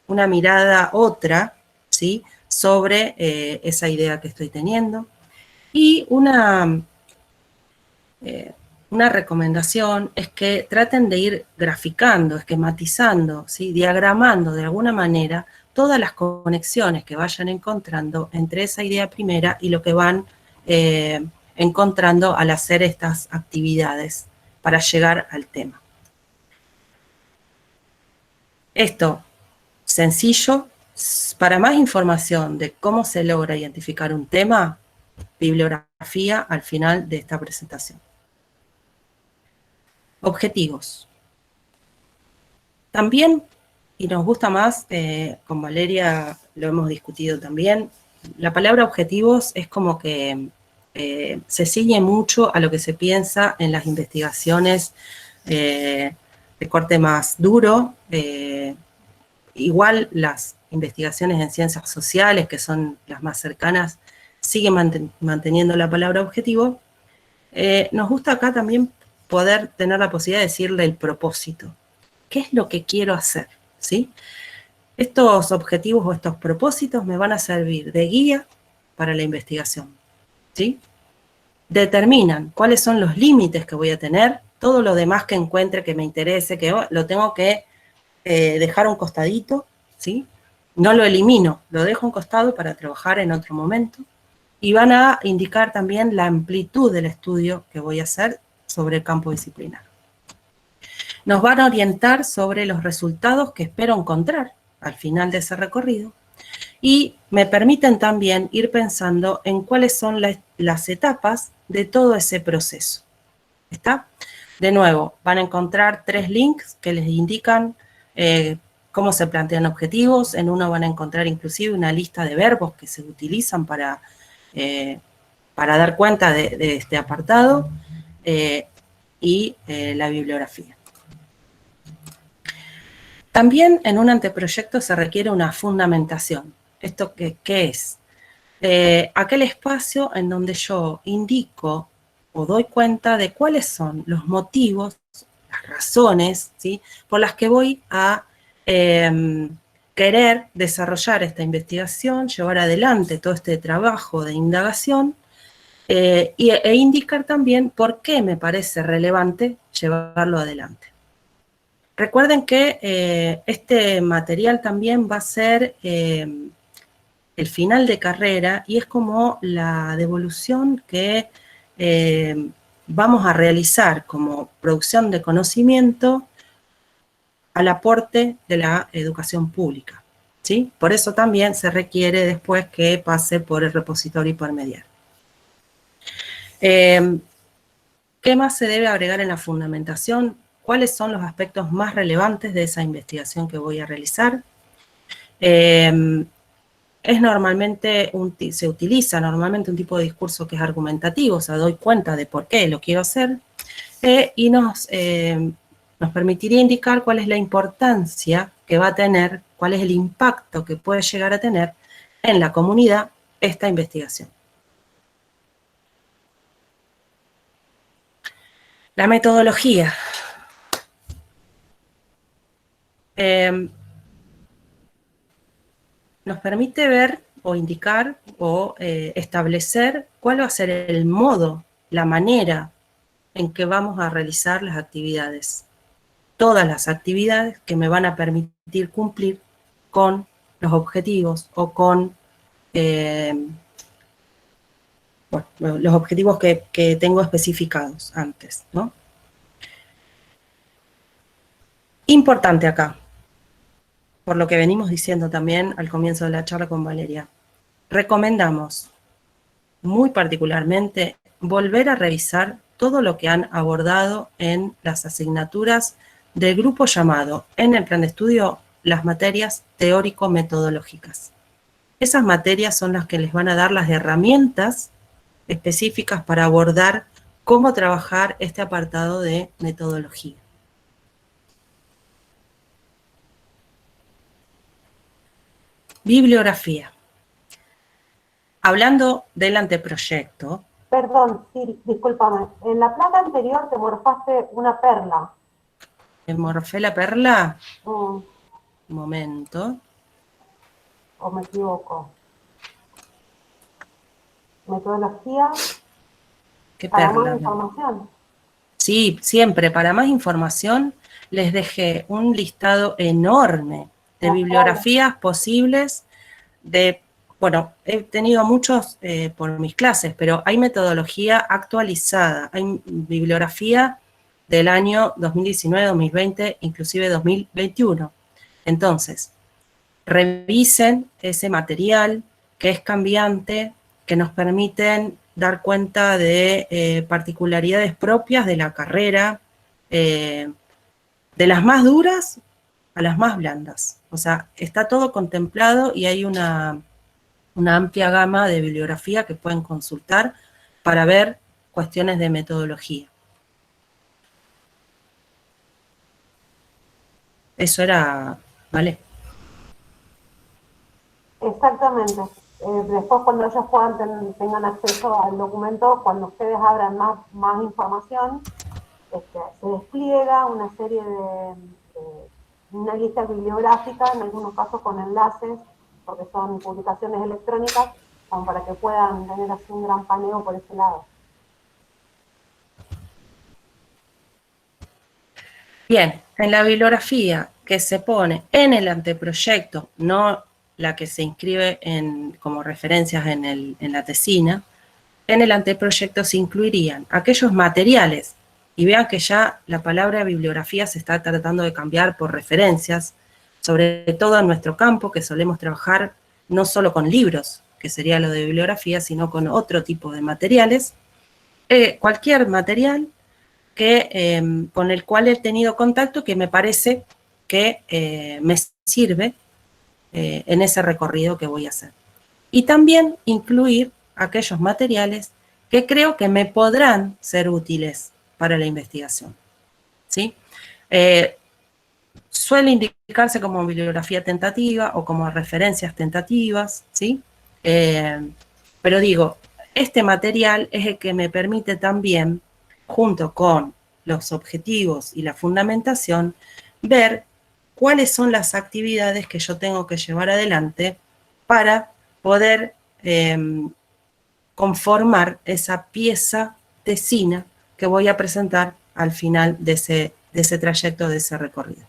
mirada otra, ¿sí?, sobre esa idea que estoy teniendo. Y una recomendación es que traten de ir graficando, esquematizando, ¿sí?, diagramando de alguna manera todas las conexiones que vayan encontrando entre esa idea primera y lo que van encontrando al hacer estas actividades para llegar al tema. Esto, sencillo. Para más información de cómo se logra identificar un tema, bibliografía al final de esta presentación. Objetivos. También, y nos gusta más, con Valeria lo hemos discutido también, la palabra objetivos es como que se ciñe mucho a lo que se piensa en las investigaciones de corte más duro. Igual las investigaciones en ciencias sociales, que son las más cercanas, siguen manteniendo la palabra objetivo. Nos gusta acá también poder tener la posibilidad de decirle el propósito. ¿Qué es lo que quiero hacer? ¿Sí? Estos objetivos o estos propósitos me van a servir de guía para la investigación, ¿sí? Determinan cuáles son los límites que voy a tener, todo lo demás que encuentre que me interese, que lo tengo que dejar a un costadito, ¿sí? No lo elimino, lo dejo a un costado para trabajar en otro momento. Y van a indicar también la amplitud del estudio que voy a hacer sobre el campo disciplinar. Nos van a orientar sobre los resultados que espero encontrar al final de ese recorrido y me permiten también ir pensando en cuáles son las etapas de todo ese proceso. ¿Está? De nuevo, van a encontrar 3 links que les indican cómo se plantean objetivos. En uno van a encontrar inclusive una lista de verbos que se utilizan para dar cuenta de este apartado y la bibliografía. También en un anteproyecto se requiere una fundamentación. ¿Esto qué es? Aquel espacio en donde yo indico o doy cuenta de cuáles son los motivos, las razones, ¿sí?, por las que voy a querer desarrollar esta investigación, llevar adelante todo este trabajo de indagación e indicar también por qué me parece relevante llevarlo adelante. Recuerden que este material también va a ser el final de carrera y es como la devolución que vamos a realizar como producción de conocimiento al aporte de la educación pública, ¿sí? Por eso también se requiere después que pase por el repositorio hipermediario. ¿Qué más se debe agregar en la fundamentación? ¿Cuáles son los aspectos más relevantes de esa investigación que voy a realizar? Se utiliza normalmente un tipo de discurso que es argumentativo, o sea, doy cuenta de por qué lo quiero hacer, y nos permitiría indicar cuál es la importancia que va a tener, cuál es el impacto que puede llegar a tener en la comunidad esta investigación. La metodología. Nos permite ver o indicar o establecer cuál va a ser el modo, la manera en que vamos a realizar las actividades. Todas las actividades que me van a permitir cumplir con los objetivos o con los objetivos que tengo especificados antes, ¿no? Importante acá, por lo que venimos diciendo también al comienzo de la charla con Valeria, recomendamos muy particularmente volver a revisar todo lo que han abordado en las asignaturas del grupo llamado en el plan de estudio las materias teórico-metodológicas. Esas materias son las que les van a dar las herramientas específicas para abordar cómo trabajar este apartado de metodología. Bibliografía. Hablando del anteproyecto. Perdón, Siri, discúlpame. En la placa anterior te morfaste una perla. ¿Me morfé la perla? Un momento. ¿O me equivoco? Metodología. ¿Qué Para perla? más información. Sí, siempre. Para más información les dejé un listado enorme de bibliografías posibles de... Bueno, he tenido muchos por mis clases, pero hay metodología actualizada, hay bibliografía del año 2019, 2020, inclusive 2021. Entonces, revisen ese material que es cambiante, que nos permiten dar cuenta de particularidades propias de la carrera, de las más duras a las más blandas. O sea, está todo contemplado y hay una amplia gama de bibliografía que pueden consultar para ver cuestiones de metodología. Eso era, ¿vale? Exactamente. Después cuando ellos tengan acceso al documento, cuando ustedes abran más información, se despliega una serie una lista bibliográfica, en algunos casos con enlaces, porque son publicaciones electrónicas, como para que puedan tener así un gran paneo por ese lado. Bien, en la bibliografía que se pone en el anteproyecto, no la que se inscribe como referencias en la tesina, en el anteproyecto se incluirían aquellos materiales, y vean que ya la palabra bibliografía se está tratando de cambiar por referencias, sobre todo en nuestro campo, que solemos trabajar no solo con libros, que sería lo de bibliografía, sino con otro tipo de materiales, cualquier material con el cual he tenido contacto que me parece que me sirve en ese recorrido que voy a hacer. Y también incluir aquellos materiales que creo que me podrán ser útiles para la investigación, ¿sí? Suele indicarse como bibliografía tentativa o como referencias tentativas, ¿sí? Pero digo, este material es el que me permite también, junto con los objetivos y la fundamentación, ver cuáles son las actividades que yo tengo que llevar adelante para poder conformar esa pieza tesina que voy a presentar al final de ese trayecto, de ese recorrido.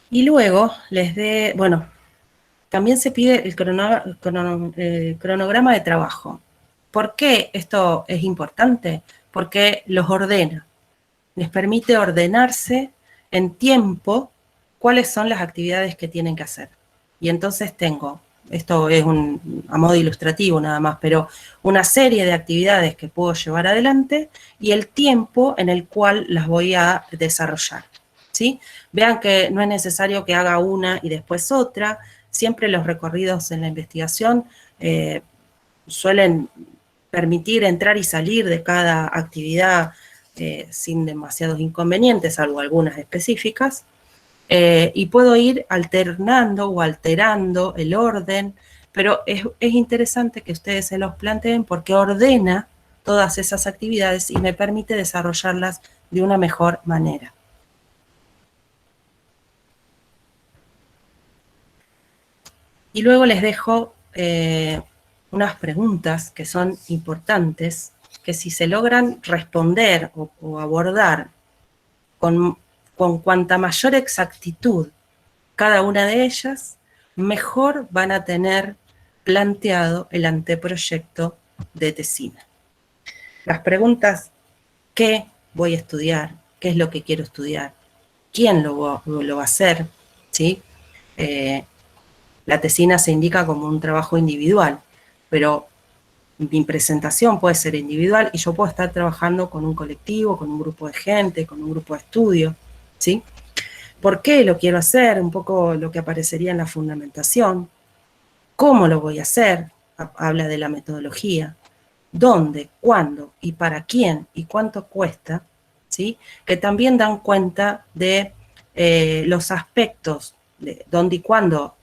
Y luego bueno, también se pide el cronograma de trabajo. ¿Por qué esto es importante? Porque los ordena, les permite ordenarse en tiempo cuáles son las actividades que tienen que hacer. Y entonces tengo, esto es a modo ilustrativo nada más, pero una serie de actividades que puedo llevar adelante y el tiempo en el cual las voy a desarrollar, ¿sí? Vean que no es necesario que haga una y después otra, siempre los recorridos en la investigación suelen permitir entrar y salir de cada actividad sin demasiados inconvenientes, salvo algunas específicas, y puedo ir alternando o alterando el orden, pero es interesante que ustedes se los planteen porque ordena todas esas actividades y me permite desarrollarlas de una mejor manera. Y luego les dejo unas preguntas que son importantes, que si se logran responder o abordar con cuanta mayor exactitud cada una de ellas, mejor van a tener planteado el anteproyecto de tesina. Las preguntas: ¿qué voy a estudiar? ¿Qué es lo que quiero estudiar? ¿Quién lo va a hacer? ¿Sí? La tesina se indica como un trabajo individual, pero mi presentación puede ser individual y yo puedo estar trabajando con un colectivo, con un grupo de gente, con un grupo de estudio, ¿sí? ¿Por qué lo quiero hacer? Un poco lo que aparecería en la fundamentación. ¿Cómo lo voy a hacer? Habla de la metodología. ¿Dónde? ¿Cuándo? ¿Y para quién? ¿Y cuánto cuesta? ¿Sí? Que también dan cuenta de los aspectos de dónde y cuándo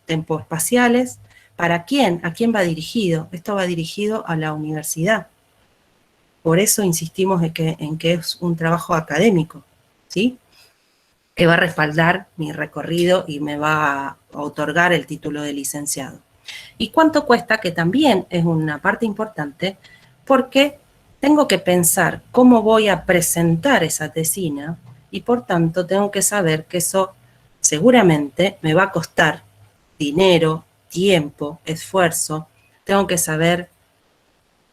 tempoespaciales. ¿Para quién? ¿A quién va dirigido? Esto va dirigido a la universidad. Por eso insistimos en que es un trabajo académico, ¿sí? Que va a respaldar mi recorrido y me va a otorgar el título de licenciado. ¿Y cuánto cuesta? Que también es una parte importante, porque tengo que pensar cómo voy a presentar esa tesina y por tanto tengo que saber que eso seguramente me va a costar dinero, tiempo, esfuerzo. Tengo que saber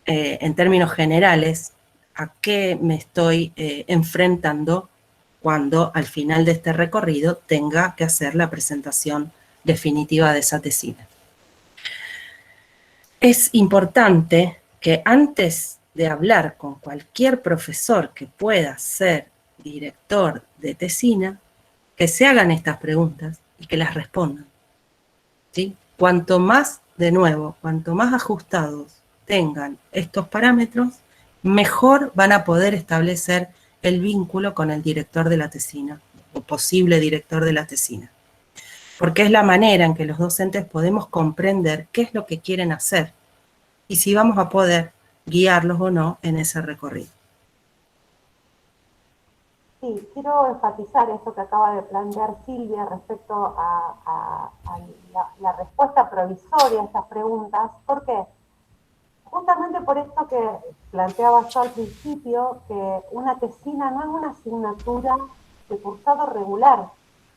en términos generales a qué me estoy enfrentando cuando al final de este recorrido tenga que hacer la presentación definitiva de esa tesina. Es importante que antes de hablar con cualquier profesor que pueda ser director de tesina, que se hagan estas preguntas y que las respondan, ¿sí? Cuanto más, de nuevo, cuanto más ajustados tengan estos parámetros, mejor van a poder establecer el vínculo con el director de la tesina o posible director de la tesina. Porque es la manera en que los docentes podemos comprender qué es lo que quieren hacer y si vamos a poder guiarlos o no en ese recorrido. Sí, quiero enfatizar esto que acaba de plantear Silvia respecto a la respuesta provisoria a estas preguntas. ¿Por qué? Justamente por esto que planteaba yo al principio, que una tesina no es una asignatura de cursado regular,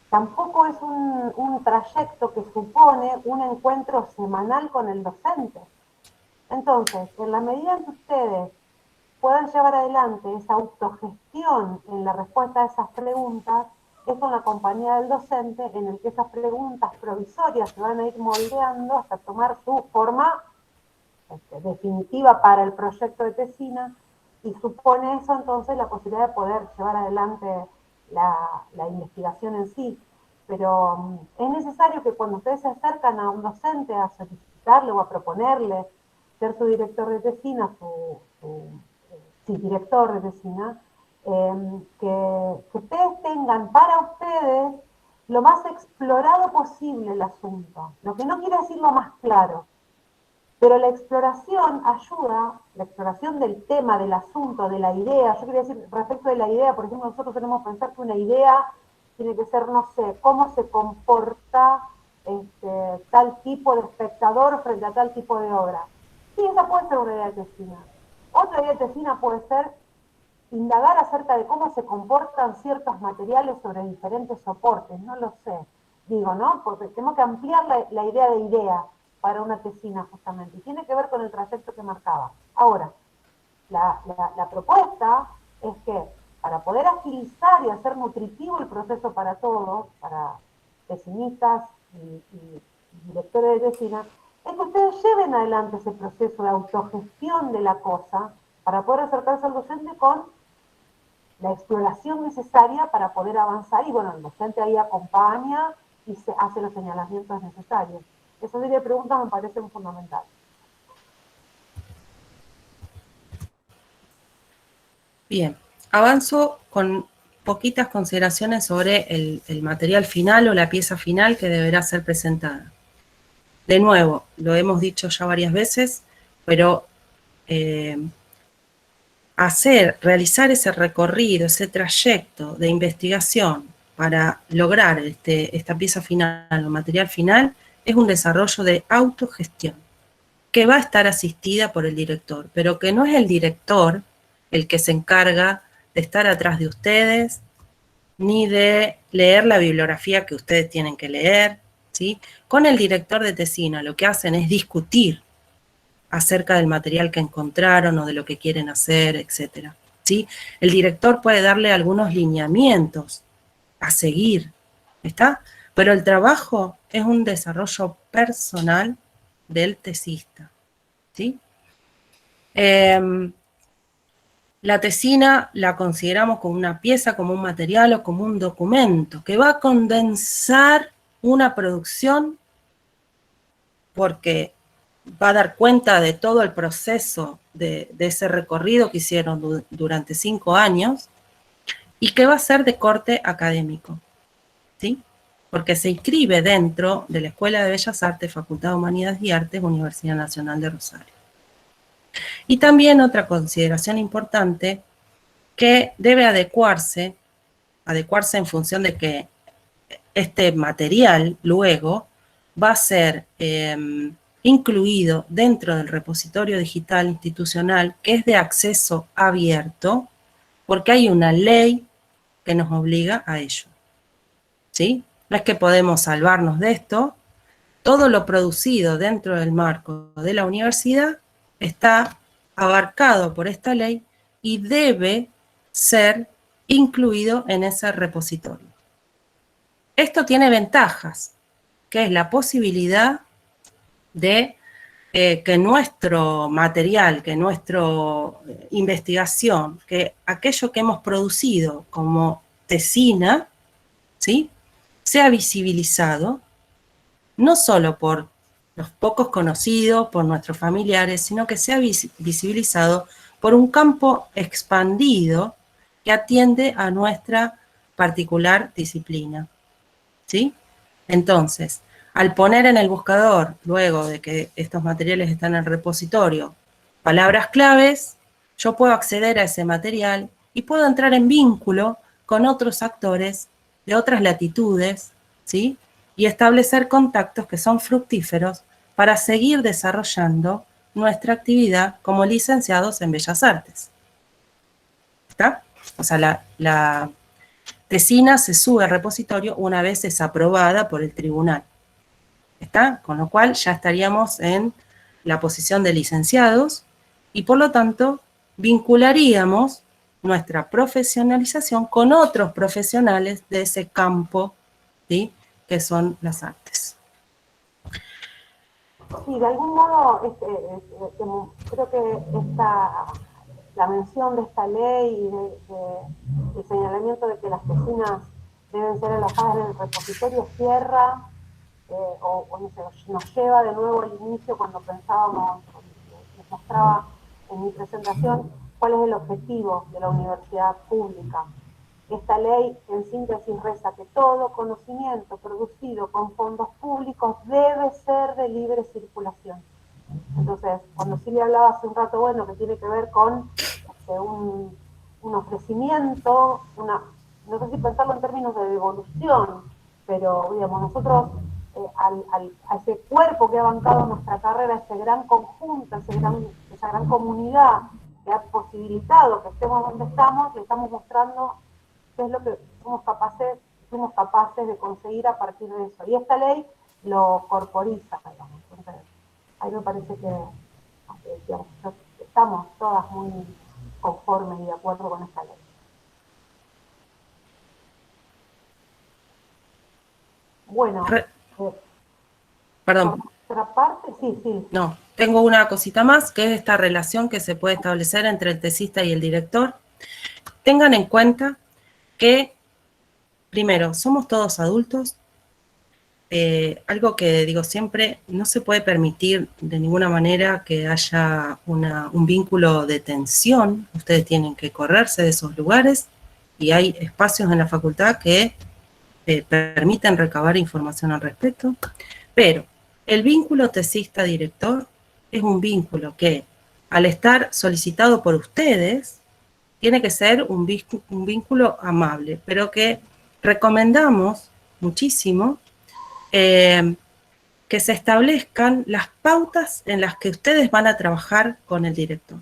tampoco es un trayecto que supone un encuentro semanal con el docente. Entonces, en la medida en que ustedes puedan llevar adelante esa autogestión en la respuesta a esas preguntas, es con la compañía del docente en el que esas preguntas provisorias se van a ir moldeando hasta tomar su forma definitiva para el proyecto de tesina, y supone eso entonces la posibilidad de poder llevar adelante la investigación en sí. Pero es necesario que cuando ustedes se acercan a un docente a solicitarle o a proponerle ser su director de tesina, sí, director de tesina, que ustedes tengan para ustedes lo más explorado posible el asunto. Lo que no quiere decir lo más claro, pero la exploración ayuda, la exploración del tema, del asunto, de la idea. Yo quería decir, respecto de la idea, por ejemplo, nosotros tenemos que pensar que una idea tiene que ser, no sé, cómo se comporta tal tipo de espectador frente a tal tipo de obra. Sí, esa puede ser una idea de tesina. Otra idea de tesina puede ser indagar acerca de cómo se comportan ciertos materiales sobre diferentes soportes, no lo sé. Digo, ¿no? Porque tenemos que ampliar la idea de idea. para una tesina justamente, y tiene que ver con el trayecto que marcaba. Ahora, la propuesta es que para poder agilizar y hacer nutritivo el proceso para todos, para tesinistas y directores de tesina, es que ustedes lleven adelante ese proceso de autogestión de la cosa para poder acercarse al docente con la exploración necesaria para poder avanzar, y bueno, el docente ahí acompaña y se hace los señalamientos necesarios. Esa serie de preguntas me parecen fundamentales. Bien, avanzo con poquitas consideraciones sobre el material final o la pieza final que deberá ser presentada. De nuevo, lo hemos dicho ya varias veces, pero realizar ese recorrido, ese trayecto de investigación para lograr esta pieza final o material final, es un desarrollo de autogestión, que va a estar asistida por el director, pero que no es el director el que se encarga de estar atrás de ustedes, ni de leer la bibliografía que ustedes tienen que leer, ¿sí? Con el director de tesina lo que hacen es discutir acerca del material que encontraron o de lo que quieren hacer, etc. ¿Sí? El director puede darle algunos lineamientos a seguir, ¿está? Pero el trabajo es un desarrollo personal del tesista, ¿sí? La tesina la consideramos como una pieza, como un material o como un documento que va a condensar una producción porque va a dar cuenta de todo el proceso de ese recorrido que hicieron durante 5 años y que va a ser de corte académico, ¿sí? Porque se inscribe dentro de la Escuela de Bellas Artes, Facultad de Humanidades y Artes, Universidad Nacional de Rosario. Y también otra consideración importante, que debe adecuarse en función de que este material luego va a ser incluido dentro del repositorio digital institucional, que es de acceso abierto, porque hay una ley que nos obliga a ello, ¿sí? No es que podemos salvarnos de esto. Todo lo producido dentro del marco de la universidad está abarcado por esta ley y debe ser incluido en ese repositorio. Esto tiene ventajas, que es la posibilidad de que nuestro material, que nuestra investigación, que aquello que hemos producido como tesina, ¿sí?, sea visibilizado, no solo por los pocos conocidos, por nuestros familiares, sino que sea visibilizado por un campo expandido que atiende a nuestra particular disciplina, ¿sí? Entonces, al poner en el buscador, luego de que estos materiales están en el repositorio, palabras claves, yo puedo acceder a ese material y puedo entrar en vínculo con otros actores de otras latitudes, ¿sí?, y establecer contactos que son fructíferos para seguir desarrollando nuestra actividad como licenciados en Bellas Artes. ¿Está? O sea, la tesina se sube al repositorio una vez es aprobada por el tribunal. ¿Está? Con lo cual ya estaríamos en la posición de licenciados y por lo tanto vincularíamos nuestra profesionalización con otros profesionales de ese campo, ¿sí?, que son las artes. Sí, de algún modo, creo que la mención de esta ley y el señalamiento de que las tesinas deben ser alojadas en el repositorio cierra no sé, nos lleva de nuevo al inicio cuando pensábamos, les mostraba en mi presentación, cuál es el objetivo de la universidad pública. Esta ley, en síntesis, reza que todo conocimiento producido con fondos públicos debe ser de libre circulación. Entonces, cuando Silvia hablaba hace un rato, bueno, que tiene que ver con un ofrecimiento, no sé si pensarlo en términos de devolución, pero digamos, nosotros a ese cuerpo que ha bancado nuestra carrera, ese gran conjunto, esa gran comunidad que ha posibilitado que estemos donde estamos, le estamos mostrando qué es lo que fuimos capaces de conseguir a partir de eso. Y esta ley lo corporiza, digamos. Entonces, ahí me parece que digamos, estamos todas muy conformes y de acuerdo con esta ley. Bueno, Perdón. por otra parte, sí. No, tengo una cosita más, que es esta relación que se puede establecer entre el tesista y el director. Tengan en cuenta que, primero, somos todos adultos. Algo que digo siempre, no se puede permitir de ninguna manera que haya un vínculo de tensión. Ustedes tienen que correrse de esos lugares y hay espacios en la facultad que permiten recabar información al respecto. Pero el vínculo tesista-director es un vínculo que, al estar solicitado por ustedes, tiene que ser un vínculo amable, pero que recomendamos muchísimo que se establezcan las pautas en las que ustedes van a trabajar con el director. O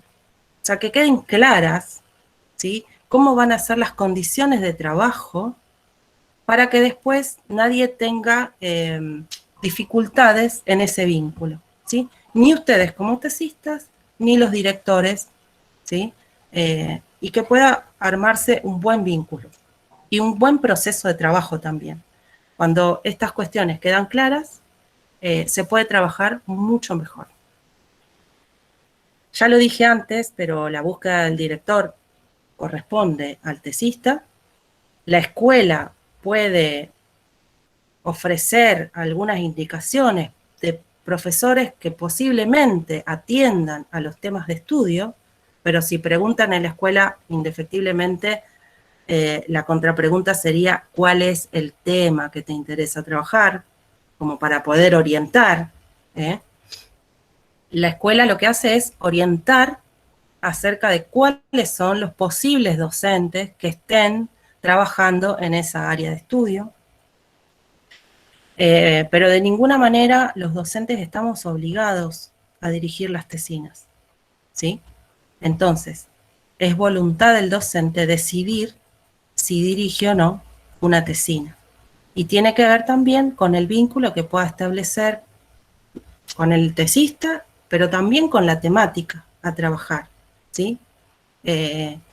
sea, que queden claras, ¿sí?, cómo van a ser las condiciones de trabajo para que después nadie tenga dificultades en ese vínculo, ¿sí? Ni ustedes como tesistas, ni los directores, ¿sí? Y que pueda armarse un buen vínculo y un buen proceso de trabajo también. Cuando estas cuestiones quedan claras, se puede trabajar mucho mejor. Ya lo dije antes, pero la búsqueda del director corresponde al tesista. La escuela puede ofrecer algunas indicaciones de profesores que posiblemente atiendan a los temas de estudio, pero si preguntan en la escuela, indefectiblemente, la contrapregunta sería ¿cuál es el tema que te interesa trabajar? Como para poder orientar. La escuela lo que hace es orientar acerca de cuáles son los posibles docentes que estén trabajando en esa área de estudio. Pero de ninguna manera los docentes estamos obligados a dirigir las tesinas, ¿sí? Entonces, es voluntad del docente decidir si dirige o no una tesina. Y tiene que ver también con el vínculo que pueda establecer con el tesista, pero también con la temática a trabajar, ¿sí?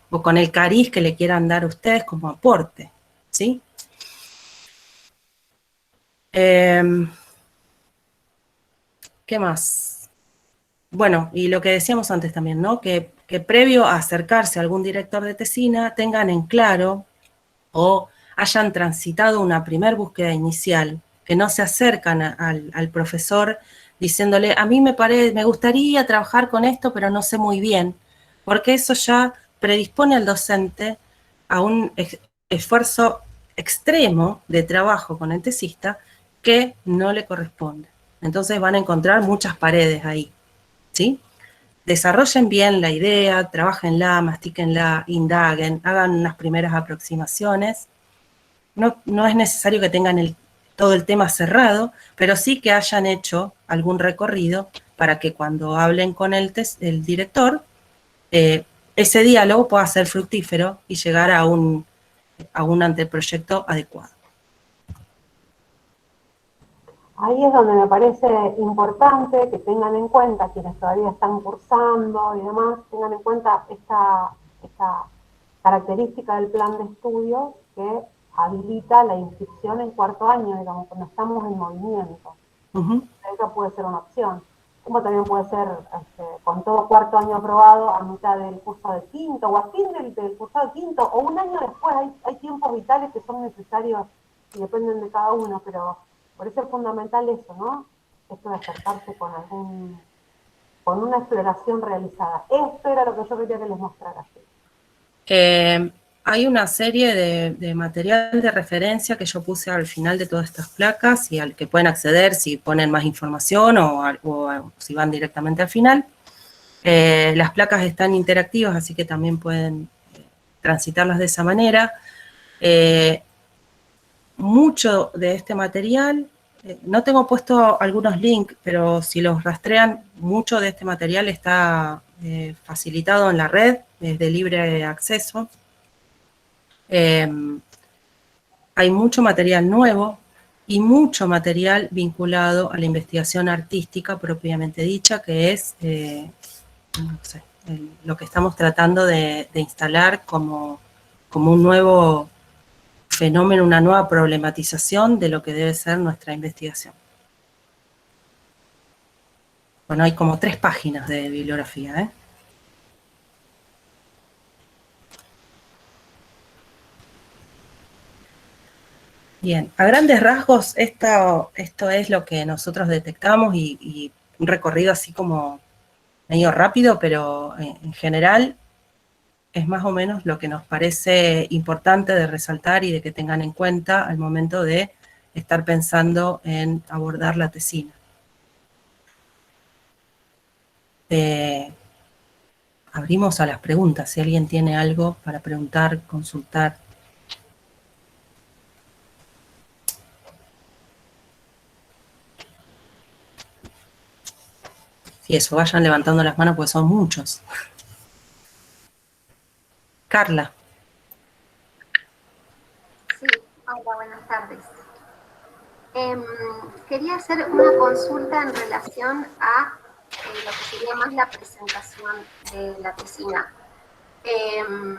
O con el cariz que le quieran dar ustedes como aporte, ¿sí? ¿Qué más? Bueno, y lo que decíamos antes también, ¿no? Que previo a acercarse a algún director de tesina tengan en claro o hayan transitado una primer búsqueda inicial, que no se acercan al profesor diciéndole, a mí me gustaría trabajar con esto, pero no sé muy bien, porque eso ya predispone al docente a un esfuerzo extremo de trabajo con el tesista que no le corresponde. Entonces van a encontrar muchas paredes ahí, ¿sí? Desarrollen bien la idea, trabajenla, mastíquenla, indaguen, hagan unas primeras aproximaciones. No es necesario que tengan todo el tema cerrado, pero sí que hayan hecho algún recorrido para que cuando hablen con el director, ese diálogo pueda ser fructífero y llegar a un anteproyecto adecuado. Ahí es donde me parece importante que tengan en cuenta, quienes todavía están cursando y demás, tengan en cuenta esta característica del plan de estudio que habilita la inscripción en cuarto año, digamos, cuando estamos en movimiento. Esa puede ser una opción. Como también puede ser con todo cuarto año aprobado a mitad del curso de quinto, o a fin del curso de quinto, o un año después. Hay tiempos vitales que son necesarios y dependen de cada uno, pero por eso es fundamental eso, ¿no? Esto de acercarse con una exploración realizada. Esto era lo que yo quería que les mostrara. Hay una serie de material de referencia que yo puse al final de todas estas placas y al que pueden acceder si ponen más información o si van directamente al final. Las placas están interactivas, así que también pueden transitarlas de esa manera. Mucho de este material, no tengo puesto algunos links, pero si los rastrean, mucho de este material está facilitado en la red, es de libre acceso. Hay mucho material nuevo, y mucho material vinculado a la investigación artística propiamente dicha, que es no sé, lo que estamos tratando de instalar como un nuevo fenómeno, una nueva problematización de lo que debe ser nuestra investigación. Bueno, hay como 3 páginas de bibliografía, ¿eh? Bien, a grandes rasgos esto es lo que nosotros detectamos y un recorrido así como medio rápido, pero en general es más o menos lo que nos parece importante de resaltar y de que tengan en cuenta al momento de estar pensando en abordar la tesina. Abrimos a las preguntas, si alguien tiene algo para preguntar, consultar. Y eso, vayan levantando las manos porque son muchos. Carla. Sí, hola, buenas tardes. Quería hacer una consulta en relación a lo que sería más la presentación de la tesina. El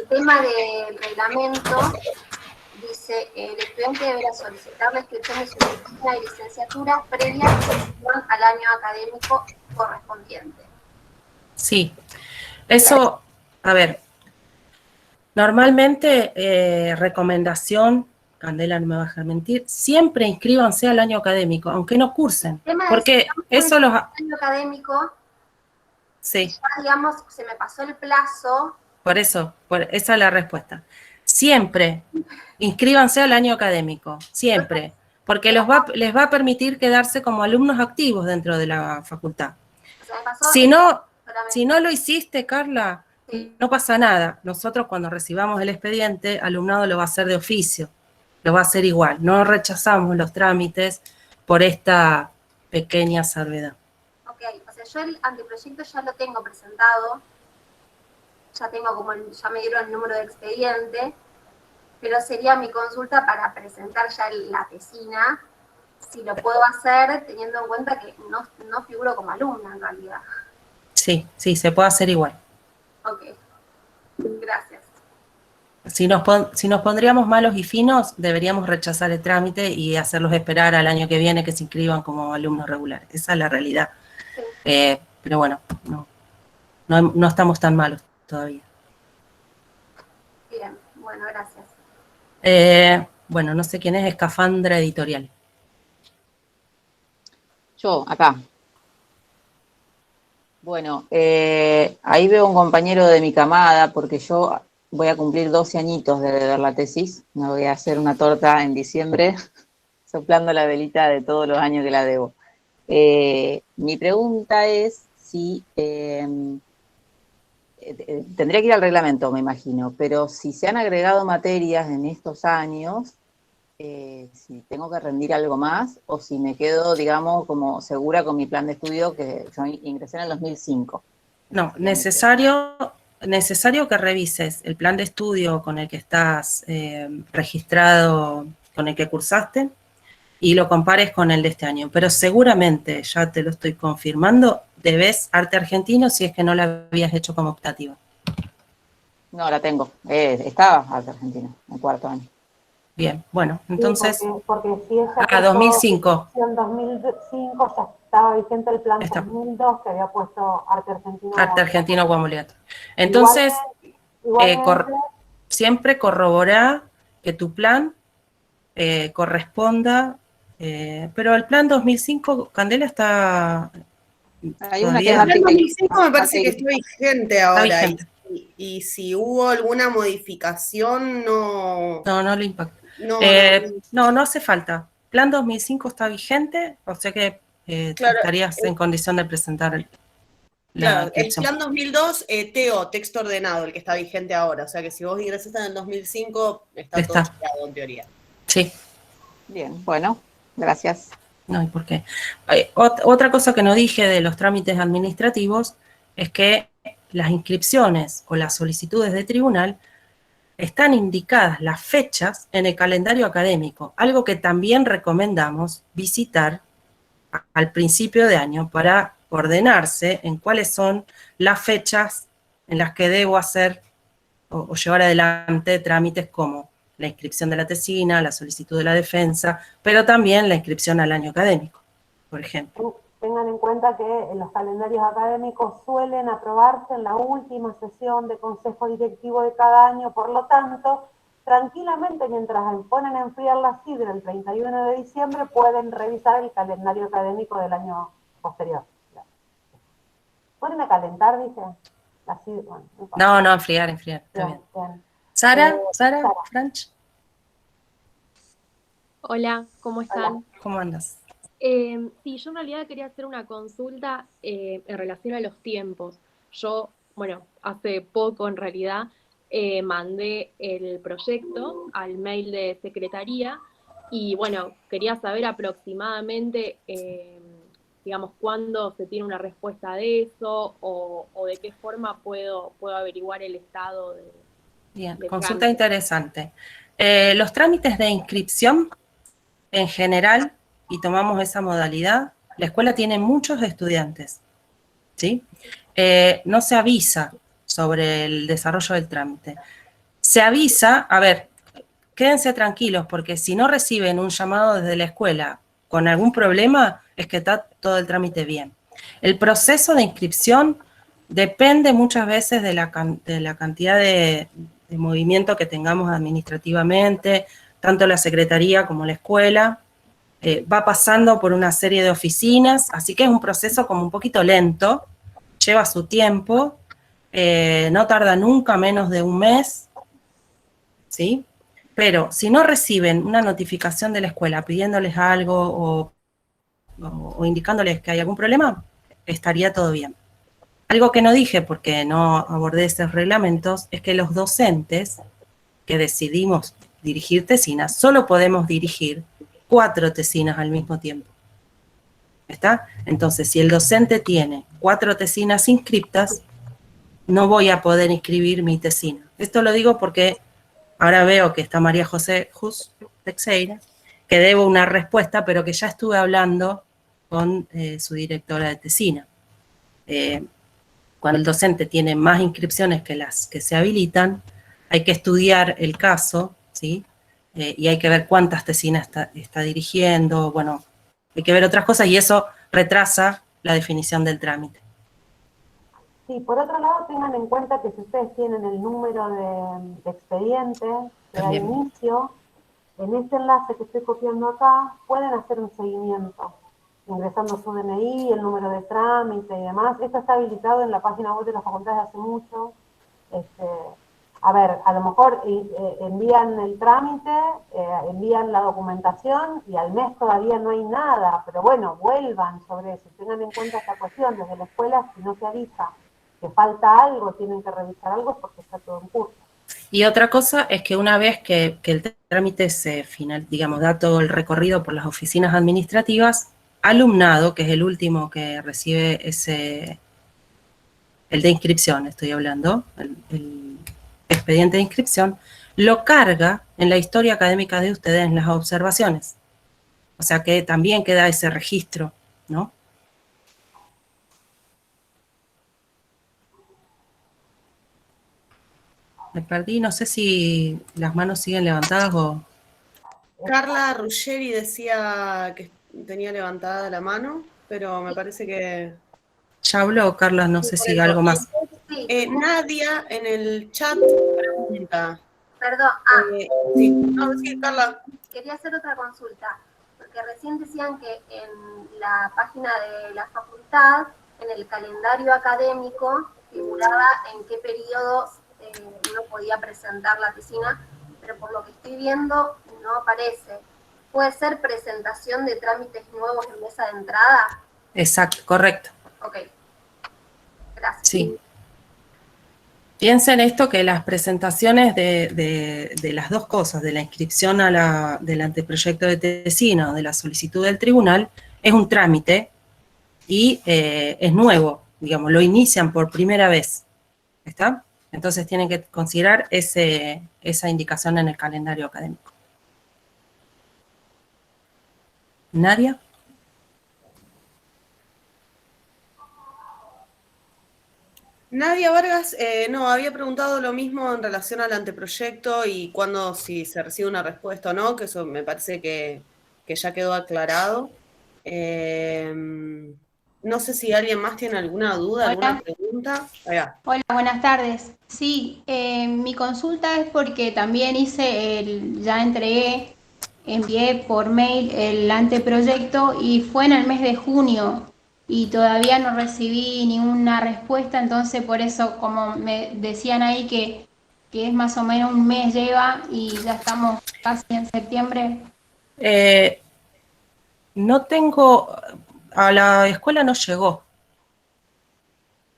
tema del reglamento dice, el estudiante deberá solicitar la inscripción de su tesina de licenciatura previa al año académico correspondiente. Sí, eso, a ver, normalmente recomendación, Candela no me va a dejar mentir, siempre inscríbanse al año académico, aunque no cursen, porque eso los... año académico, sí. ya, digamos, se me pasó el plazo. Por eso, esa es la respuesta. Siempre inscríbanse al año académico, siempre, porque les va a permitir quedarse como alumnos activos dentro de la facultad. Si no lo hiciste, Carla, sí, no pasa nada. Nosotros cuando recibamos el expediente, alumnado lo va a hacer de oficio, lo va a hacer igual. No rechazamos los trámites por esta pequeña salvedad. Ok, o sea, yo el anteproyecto ya lo tengo presentado, ya tengo ya me dieron el número de expediente, pero sería mi consulta para presentar ya la tesina, si lo puedo hacer teniendo en cuenta que no figuro como alumna en realidad. Sí, se puede hacer igual. Ok, gracias. Si nos pondríamos malos y finos, deberíamos rechazar el trámite y hacerlos esperar al año que viene que se inscriban como alumnos regulares. Esa es la realidad. Sí. Pero bueno, no estamos tan malos todavía. Bien, bueno, gracias. Bueno, no sé quién es Escafandra Editorial. Yo, acá. Bueno, ahí veo un compañero de mi camada, porque yo voy a cumplir 12 añitos de ver la tesis. Me voy a hacer una torta en diciembre, soplando la velita de todos los años que la debo. Mi pregunta es si... tendría que ir al reglamento, me imagino, pero si se han agregado materias en estos años, si tengo que rendir algo más o si me quedo, digamos, como segura con mi plan de estudio que yo ingresé en el 2005. No, necesario que revises el plan de estudio con el que estás registrado, con el que cursaste, y lo compares con el de este año. Pero seguramente, ya te lo estoy confirmando, debes arte argentino si es que no la habías hecho como optativa. No, la tengo. Estaba arte argentino, en cuarto año. Bien, bueno, entonces... Sí, porque si ella 2005. En 2005 ya estaba vigente el plan 2002 que había puesto arte argentino. Arte argentino como obligatorio. Entonces, igualmente, siempre corrobora que tu plan corresponda, pero el plan 2005, Candela, está... Hay una que es el plan 2005 me parece que está vigente ahora. Está vigente. Y si hubo alguna modificación, no le impacta. No hace falta. Plan 2005 está vigente, o sea que claro, estarías en condición de presentar el plan 2002, texto ordenado, el que está vigente ahora. O sea que si vos ingresaste en el 2005, está todo estudiado en teoría. Sí. Bien, bueno, gracias. No, ¿y por qué? Otra cosa que no dije de los trámites administrativos es que las inscripciones o las solicitudes de tribunal están indicadas las fechas en el calendario académico, algo que también recomendamos visitar al principio de año para ordenarse en cuáles son las fechas en las que debo hacer o llevar adelante trámites como la inscripción de la tesina, la solicitud de la defensa, pero también la inscripción al año académico, por ejemplo. Tengan en cuenta que los calendarios académicos suelen aprobarse en la última sesión de consejo directivo de cada año, por lo tanto, tranquilamente mientras ponen a enfriar la sidra el 31 de diciembre, pueden revisar el calendario académico del año posterior. ¿Ponen a calentar, dije? La sidra, bueno, no, enfriar, está bien. Sara, Franch. Hola, ¿cómo están? Hola. ¿Cómo andas? Sí, yo en realidad quería hacer una consulta en relación a los tiempos. Yo, bueno, hace poco en realidad mandé el proyecto al mail de secretaría y bueno, quería saber aproximadamente, digamos, cuándo se tiene una respuesta de eso o de qué forma puedo averiguar el estado de... Bien, consulta interesante. Los trámites de inscripción, en general, y tomamos esa modalidad, la escuela tiene muchos estudiantes, ¿sí? No se avisa sobre el desarrollo del trámite. Se avisa, a ver, quédense tranquilos, porque si no reciben un llamado desde la escuela con algún problema, es que está todo el trámite bien. El proceso de inscripción depende muchas veces de la cantidad de movimiento que tengamos administrativamente, tanto la secretaría como la escuela. Va pasando por una serie de oficinas, así que es un proceso como un poquito lento, lleva su tiempo, no tarda nunca menos de un mes, ¿sí? Pero si no reciben una notificación de la escuela pidiéndoles algo o indicándoles que hay algún problema, estaría todo bien. Algo que no dije porque no abordé esos reglamentos es que los docentes que decidimos dirigir tesinas, solo podemos dirigir 4 tesinas al mismo tiempo. ¿Está? Entonces, si el docente tiene 4 tesinas inscriptas, no voy a poder inscribir mi tesina. Esto lo digo porque ahora veo que está María José Jus Teixeira, que debo una respuesta, pero que ya estuve hablando con su directora de tesina. Cuando el docente tiene más inscripciones que las que se habilitan, hay que estudiar el caso, ¿sí? Y hay que ver cuántas tesinas está dirigiendo, bueno, hay que ver otras cosas y eso retrasa la definición del trámite. Sí, por otro lado, tengan en cuenta que si ustedes tienen el número de expediente que da inicio, en este enlace que estoy copiando acá, pueden hacer un seguimiento, ingresando su DNI, el número de trámite y demás. Esto está habilitado en la página web de la facultad desde hace mucho. A ver, a lo mejor envían el trámite, envían la documentación y al mes todavía no hay nada, pero bueno, vuelvan sobre eso, tengan en cuenta esta cuestión, desde la escuela si no se avisa que falta algo, tienen que revisar algo, es porque está todo en curso. Y otra cosa es que una vez que el trámite se da todo el recorrido por las oficinas administrativas, alumnado, que es el último que recibe el de inscripción, estoy hablando, el expediente de inscripción, lo carga en la historia académica de ustedes en las observaciones. O sea que también queda ese registro, ¿no? Me perdí, no sé si las manos siguen levantadas o... Carla Ruggeri decía que tenía levantada la mano, pero me parece que... ¿Ya habló, Carla? No sé si algo más. Nadia en el chat pregunta. Perdón, sí. No, sí, Carla. Quería hacer otra consulta, porque recién decían que en la página de la facultad, en el calendario académico, figuraba en qué periodos uno podía presentar la tesina, pero por lo que estoy viendo no aparece. ¿Puede ser presentación de trámites nuevos en mesa de entrada? Exacto, correcto. Ok, gracias. Sí. Piensen esto, que las presentaciones de las dos cosas, de la inscripción del anteproyecto de tesina o de la solicitud del tribunal, es un trámite y es nuevo, digamos, lo inician por primera vez. ¿Está? Entonces tienen que considerar esa indicación en el calendario académico. ¿Nadia? Nadia Vargas, no, había preguntado lo mismo en relación al anteproyecto y cuándo, si se recibe una respuesta o no, que eso me parece que ya quedó aclarado. No sé si alguien más tiene alguna duda, alguna pregunta. Allá. Hola, buenas tardes. Sí, mi consulta es porque también ya envié por mail el anteproyecto y fue en el mes de junio y todavía no recibí ninguna respuesta, entonces por eso, como me decían ahí que es más o menos un mes lleva y ya estamos casi en septiembre. No tengo, a la escuela no llegó.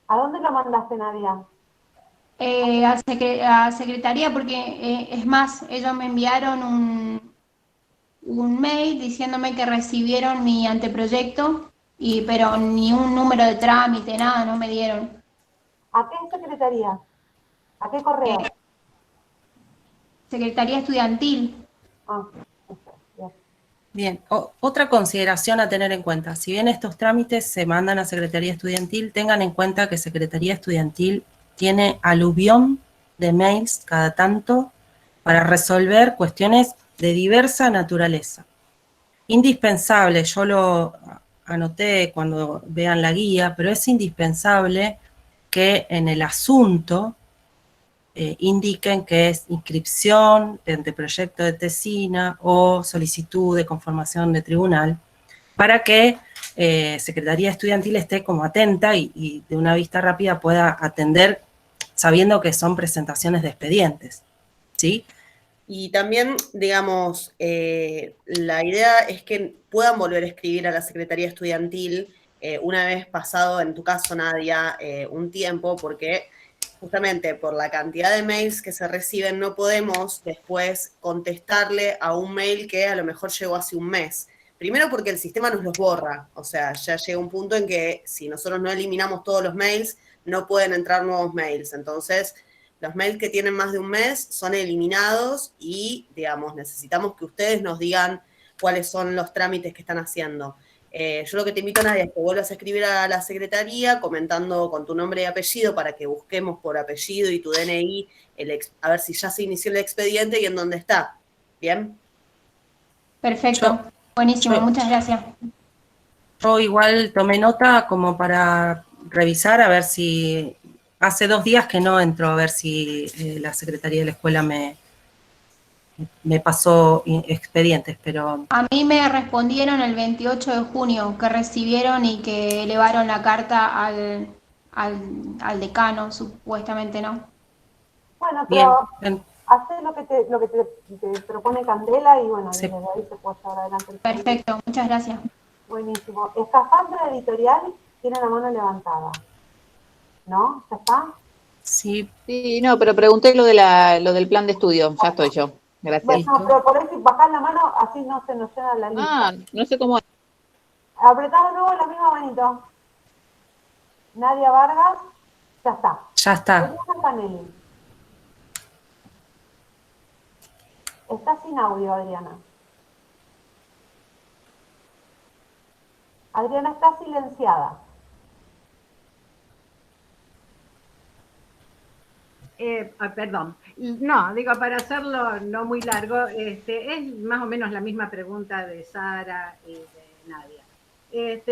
¿A dónde lo mandaste, Nadia? A secretaría, porque es más, ellos me enviaron un mail diciéndome que recibieron mi anteproyecto, pero ni un número de trámite, nada, no me dieron. ¿A qué secretaría? ¿A qué correo? Secretaría estudiantil. Ah, Bien, otra consideración a tener en cuenta. Si bien estos trámites se mandan a Secretaría Estudiantil, tengan en cuenta que Secretaría Estudiantil tiene aluvión de mails cada tanto para resolver cuestiones de diversa naturaleza. Indispensable, yo lo anoté cuando vean la guía, pero es indispensable que en el asunto indiquen que es inscripción de anteproyecto de tesina o solicitud de conformación de tribunal, para que Secretaría Estudiantil esté como atenta y de una vista rápida pueda atender sabiendo que son presentaciones de expedientes, ¿sí? Y también, digamos, la idea es que puedan volver a escribir a la Secretaría Estudiantil una vez pasado, en tu caso, Nadia, un tiempo, porque justamente por la cantidad de mails que se reciben no podemos después contestarle a un mail que a lo mejor llegó hace un mes. Primero porque el sistema nos los borra, o sea, ya llega un punto en que si nosotros no eliminamos todos los mails, no pueden entrar nuevos mails. Entonces, los mails que tienen más de un mes son eliminados y, digamos, necesitamos que ustedes nos digan cuáles son los trámites que están haciendo. Yo lo que te invito, Nadia, es que vuelvas a escribir a la secretaría comentando con tu nombre y apellido para que busquemos por apellido y tu DNI a ver si ya se inició el expediente y en dónde está. ¿Bien? Perfecto, buenísimo, muchas gracias. Yo igual tomé nota como para revisar a ver si... Hace 2 días que no entro a ver si la Secretaría de la Escuela me pasó expedientes, pero... A mí me respondieron el 28 de junio que recibieron y que elevaron la carta al decano, supuestamente, ¿no? Bueno, pero hace lo que te propone Candela y bueno, sí, desde ahí se puede llevar adelante. Perfecto, muchas gracias. Buenísimo. Escafandra Editorial tiene la mano levantada. ¿No? ¿Ya está? Sí. Sí, no, pero pregunté lo del plan de estudio. Ya estoy yo. Gracias. Bueno, pero por eso bajar la mano, así no se nos llena la lista. Ah, no sé cómo. Apretá de nuevo la misma manito. Nadia Vargas, ya está. Ya está. Adriana Canelli. Está sin audio, Adriana. Adriana está silenciada. Perdón, no, digo, para hacerlo no muy largo, es más o menos la misma pregunta de Sara y de Nadia.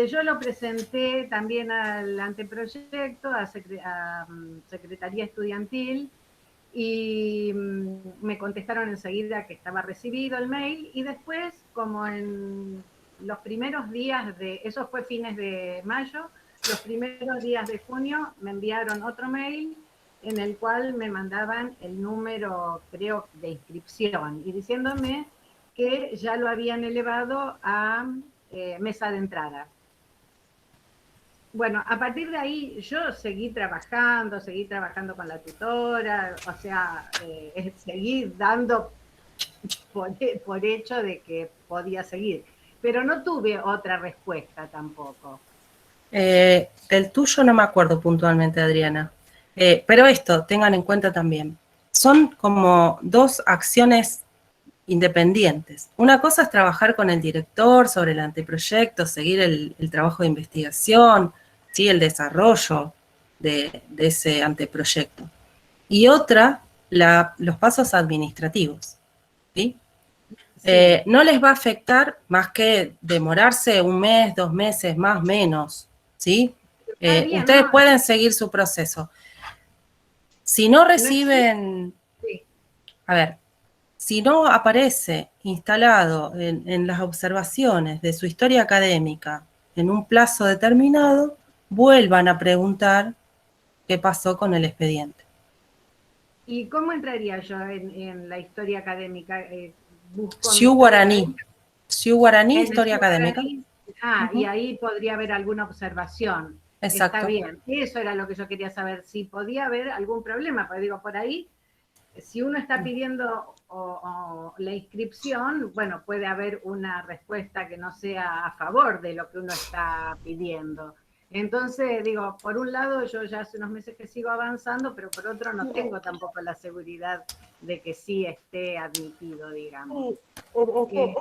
Yo lo presenté también al anteproyecto, a Secretaría Estudiantil, y me contestaron enseguida que estaba recibido el mail, y después, como en los primeros días eso fue fines de mayo, los primeros días de junio me enviaron otro mail en el cual me mandaban el número, creo, de inscripción, y diciéndome que ya lo habían elevado a mesa de entrada. Bueno, a partir de ahí yo seguí trabajando con la tutora, o sea, seguí dando por hecho de que podía seguir, pero no tuve otra respuesta tampoco. Del tuyo no me acuerdo puntualmente, Adriana. Pero esto, tengan en cuenta también, son como dos acciones independientes. Una cosa es trabajar con el director sobre el anteproyecto, seguir el trabajo de investigación, ¿sí? El desarrollo de ese anteproyecto. Y otra, los pasos administrativos, ¿sí? No les va a afectar más que demorarse 1 mes, 2 meses, más o menos, ¿sí? Ustedes pueden seguir su proceso. Si no reciben, a ver, si no aparece instalado en las observaciones de su historia académica en un plazo determinado, vuelvan a preguntar qué pasó con el expediente. ¿Y cómo entraría yo en la historia académica? Xiu Guaraní, historia académica. Y ahí podría haber alguna observación. Exacto. Está bien, eso era lo que yo quería saber, si podía haber algún problema, porque digo, por ahí, si uno está pidiendo la inscripción, bueno, puede haber una respuesta que no sea a favor de lo que uno está pidiendo. Entonces, digo, por un lado yo ya hace unos meses que sigo avanzando, pero por otro no tengo tampoco la seguridad de que sí esté admitido, digamos. Sí, esto que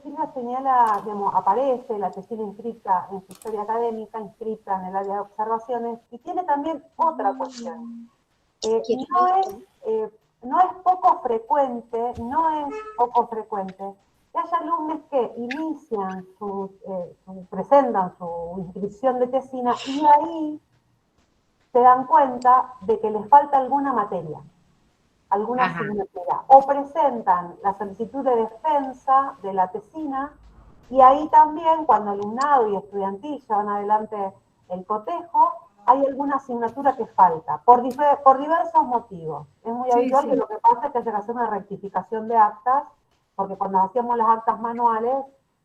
Silvia señala, digamos, aparece la tesina inscrita en su historia académica, inscrita en el área de observaciones, y tiene también otra cuestión. No es poco frecuente que haya alumnos que inician presentan su inscripción de tesina y ahí se dan cuenta de que les falta alguna materia, alguna asignatura, o presentan la solicitud de defensa de la tesina y ahí también cuando alumnado y estudiantil llevan adelante el cotejo, hay alguna asignatura que falta, por diversos motivos. Es muy habitual que lo que pasa es que haya que hacer una rectificación de actas, porque cuando hacíamos las actas manuales,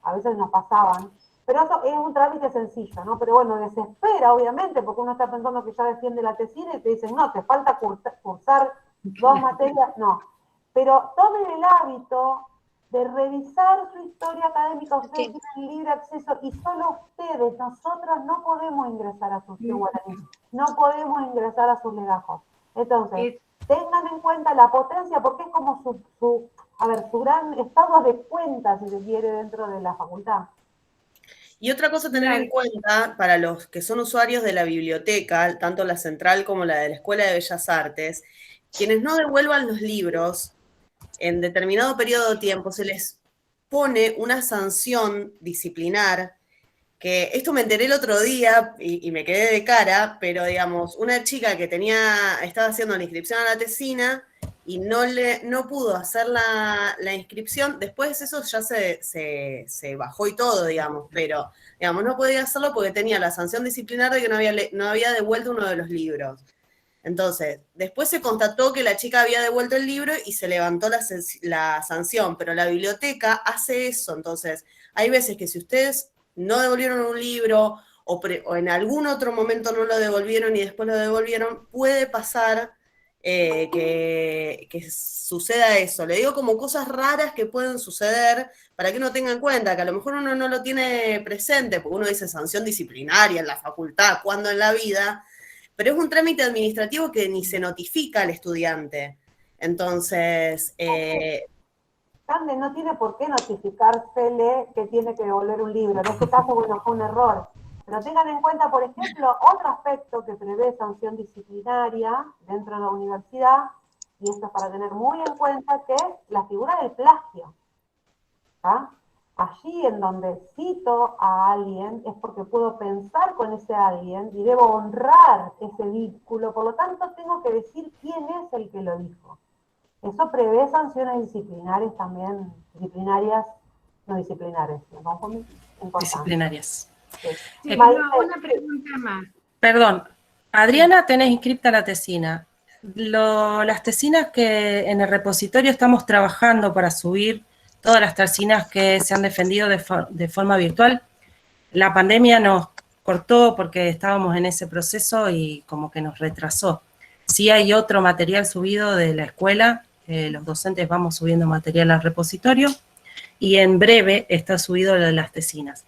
a veces nos pasaban. Pero eso es un trámite sencillo, ¿no? Pero bueno, desespera, obviamente, porque uno está pensando que ya defiende la tesina y te dicen, no, te falta cursar 2 materias, no. Pero tomen el hábito de revisar su historia académica, ustedes tienen libre acceso y solo ustedes, nosotros no podemos ingresar a sus guaraní, no podemos ingresar a sus legajos. Entonces, tengan en cuenta la potencia porque es como su gran estado de cuenta, si se quiere, dentro de la facultad. Y otra cosa a tener en cuenta para los que son usuarios de la biblioteca, tanto la central como la de la Escuela de Bellas Artes, quienes no devuelvan los libros en determinado periodo de tiempo se les pone una sanción disciplinar, que esto me enteré el otro día y me quedé de cara, pero digamos, una chica que estaba haciendo la inscripción a la tesina y no pudo hacer la inscripción, después eso ya se bajó y todo, digamos, pero digamos, no podía hacerlo porque tenía la sanción disciplinar de que no había devuelto uno de los libros. Entonces, después se constató que la chica había devuelto el libro y se levantó la sanción, pero la biblioteca hace eso. Entonces, hay veces que si ustedes no devolvieron un libro o en algún otro momento no lo devolvieron y después lo devolvieron, puede pasar que suceda eso. Le digo como cosas raras que pueden suceder para que uno tenga en cuenta, que a lo mejor uno no lo tiene presente, porque uno dice sanción disciplinaria en la facultad, cuando en la vida... Pero es un trámite administrativo que ni se notifica al estudiante. Entonces... Cande, no tiene por qué notificársele que tiene que devolver un libro. En este caso, bueno, fue un error. Pero tengan en cuenta, por ejemplo, otro aspecto que prevé sanción disciplinaria dentro de la universidad, y esto es para tener muy en cuenta, que es la figura del plagio. ¿Ah? Allí en donde cito a alguien es porque puedo pensar con ese alguien y debo honrar ese vínculo, por lo tanto tengo que decir quién es el que lo dijo. Eso prevé sanciones disciplinarias también, no disciplinares, ¿me confundí? Disciplinarias. Sí, una pregunta más. Perdón, Adriana, tenés inscripta la tesina. Las tesinas que en el repositorio estamos trabajando para subir todas las tesinas que se han defendido de forma virtual, la pandemia nos cortó porque estábamos en ese proceso y como que nos retrasó. Sí hay otro material subido de la escuela, los docentes vamos subiendo material al repositorio y en breve está subido lo de las tesinas.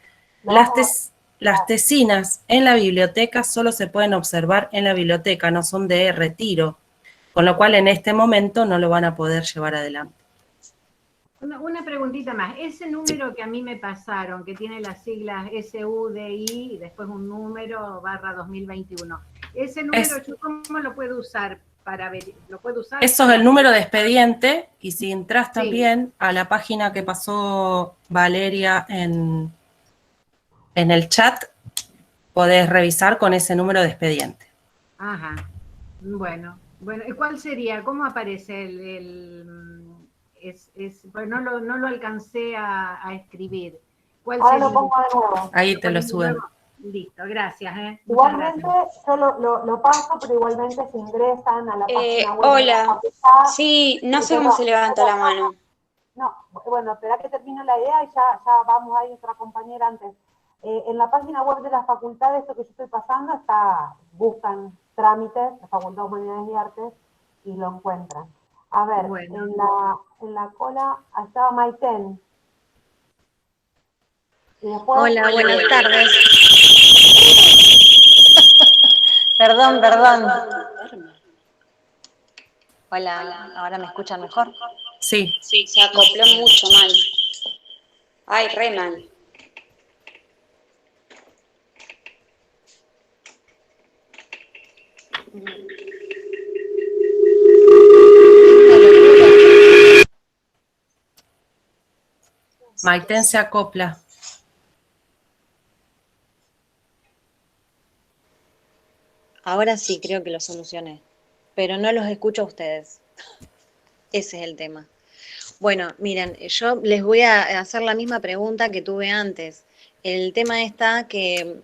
las tesinas en la biblioteca solo se pueden observar en la biblioteca, no son de retiro, con lo cual en este momento no lo van a poder llevar adelante. Una preguntita más. Ese número que a mí me pasaron, que tiene las siglas SUDI y después un número /2021, ese número yo ¿cómo lo puedo usar para ver? ¿Lo puedo usar? Eso es el número de expediente, y si entras también a la página que pasó Valeria en el chat, podés revisar con ese número de expediente. Ajá. Bueno, ¿y cuál sería? ¿Cómo aparece pues no lo alcancé a escribir? ¿Cuál Ahora sería? lo pongo de nuevo. Ahí te lo suben. Listo, gracias. Igualmente, yo lo paso, pero igualmente se ingresan a la página web. Hola. Sí, no sé cómo se levanta la mano. No, bueno, espera que termine la idea y ya vamos, hay otra compañera antes. En la página web de la facultad, esto que yo estoy pasando, buscan trámites, la Facultad de Humanidades y Artes, y lo encuentran. A ver, bueno. en la cola estaba Maiten. Y después, Hola, buenas tardes. Perdón. Hola, ¿ahora me escuchan mejor? Sí. Sí, se acopló mucho mal. Ay, re mal. Maiten se acopla. Ahora sí, creo que lo solucioné. Pero no los escucho a ustedes. Ese es el tema. Bueno, miren, yo les voy a hacer la misma pregunta que tuve antes. El tema está que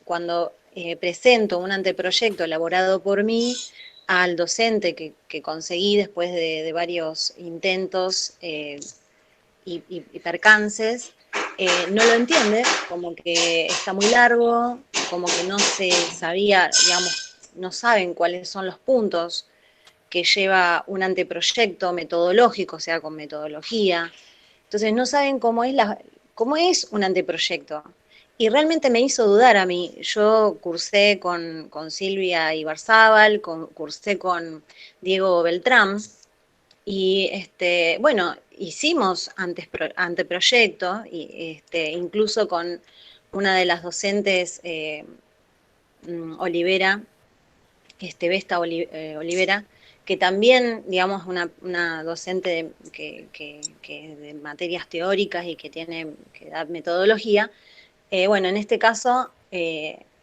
cuando presento un anteproyecto elaborado por mí al docente que conseguí después de varios intentos y percances, no lo entiende, como que está muy largo, como que no se sabía, digamos, no saben cuáles son los puntos que lleva un anteproyecto metodológico, o sea, con metodología. Entonces no saben cómo es un anteproyecto. Y realmente me hizo dudar a mí. Yo cursé con Silvia Ibarzábal, cursé con Diego Beltrán, y bueno, hicimos anteproyecto, y incluso con una de las docentes, Olivera, Vesta Olivera, que también, digamos, una docente que de materias teóricas y que da metodología. Bueno, en este caso,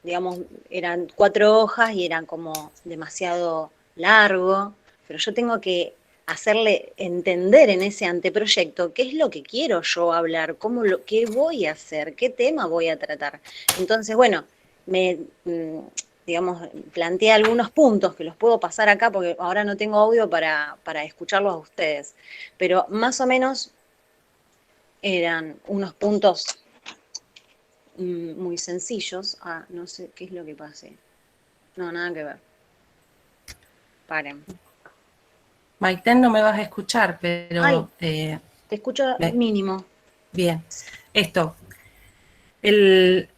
digamos, eran 4 hojas y eran como demasiado largo, pero yo tengo que hacerle entender en ese anteproyecto qué es lo que quiero yo hablar, qué voy a hacer, qué tema voy a tratar. Entonces, bueno, digamos, planteé algunos puntos que los puedo pasar acá porque ahora no tengo audio para escucharlos a ustedes, pero más o menos eran unos puntos muy sencillos. No sé qué es lo que pasé. No, nada que ver. Paren. Maiten, no me vas a escuchar, pero... Ay, te escucho mínimo. Bien. Esto. El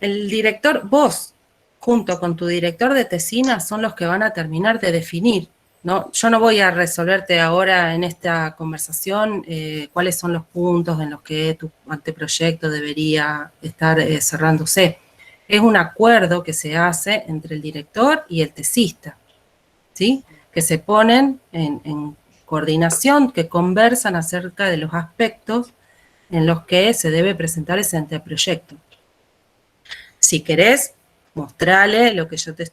director, vos, junto con tu director de tesina, son los que van a terminar de definir, ¿no? Yo no voy a resolverte ahora en esta conversación cuáles son los puntos en los que tu anteproyecto debería estar cerrándose. Es un acuerdo que se hace entre el director y el tesista, ¿sí? Que se ponen en coordinación, que conversan acerca de los aspectos en los que se debe presentar ese anteproyecto. Si querés, mostrale lo que yo te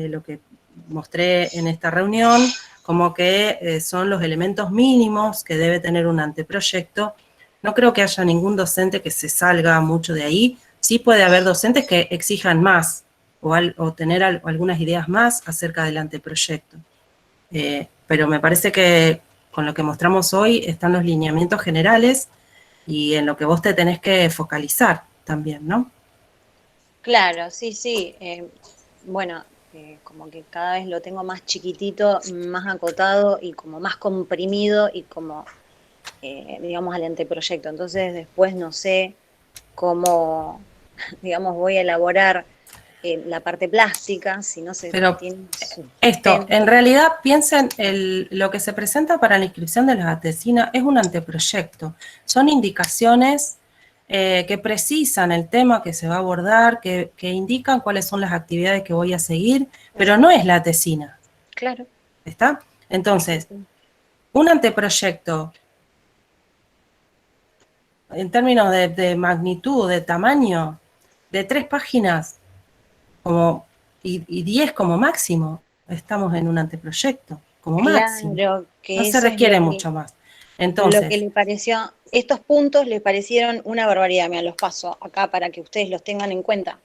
lo que mostré en esta reunión, como que son los elementos mínimos que debe tener un anteproyecto. No creo que haya ningún docente que se salga mucho de ahí. Sí puede haber docentes que exijan más o tener algunas ideas más acerca del anteproyecto. Pero me parece que con lo que mostramos hoy están los lineamientos generales y en lo que vos te tenés que focalizar también, ¿no? Claro, sí. Bueno, como que cada vez lo tengo más chiquitito, más acotado y como más comprimido y como, digamos, al anteproyecto. Entonces después no sé cómo digamos, voy a elaborar la parte plástica, si no se Pero tiene esto, en realidad piensen, lo que se presenta para la inscripción de las atesinas es un anteproyecto. Son indicaciones que precisan el tema que se va a abordar, que indican cuáles son las actividades que voy a seguir, pero no es la atesina. Claro. ¿Está? Entonces, un anteproyecto, en términos de magnitud, de tamaño, de 3 páginas, y 10 como máximo, estamos en un anteproyecto, como máximo. Claro, que No se eso es requiere mucho más. lo Entonces, que le pareció, estos puntos le parecieron una barbaridad, me los paso acá para que ustedes los tengan en cuenta.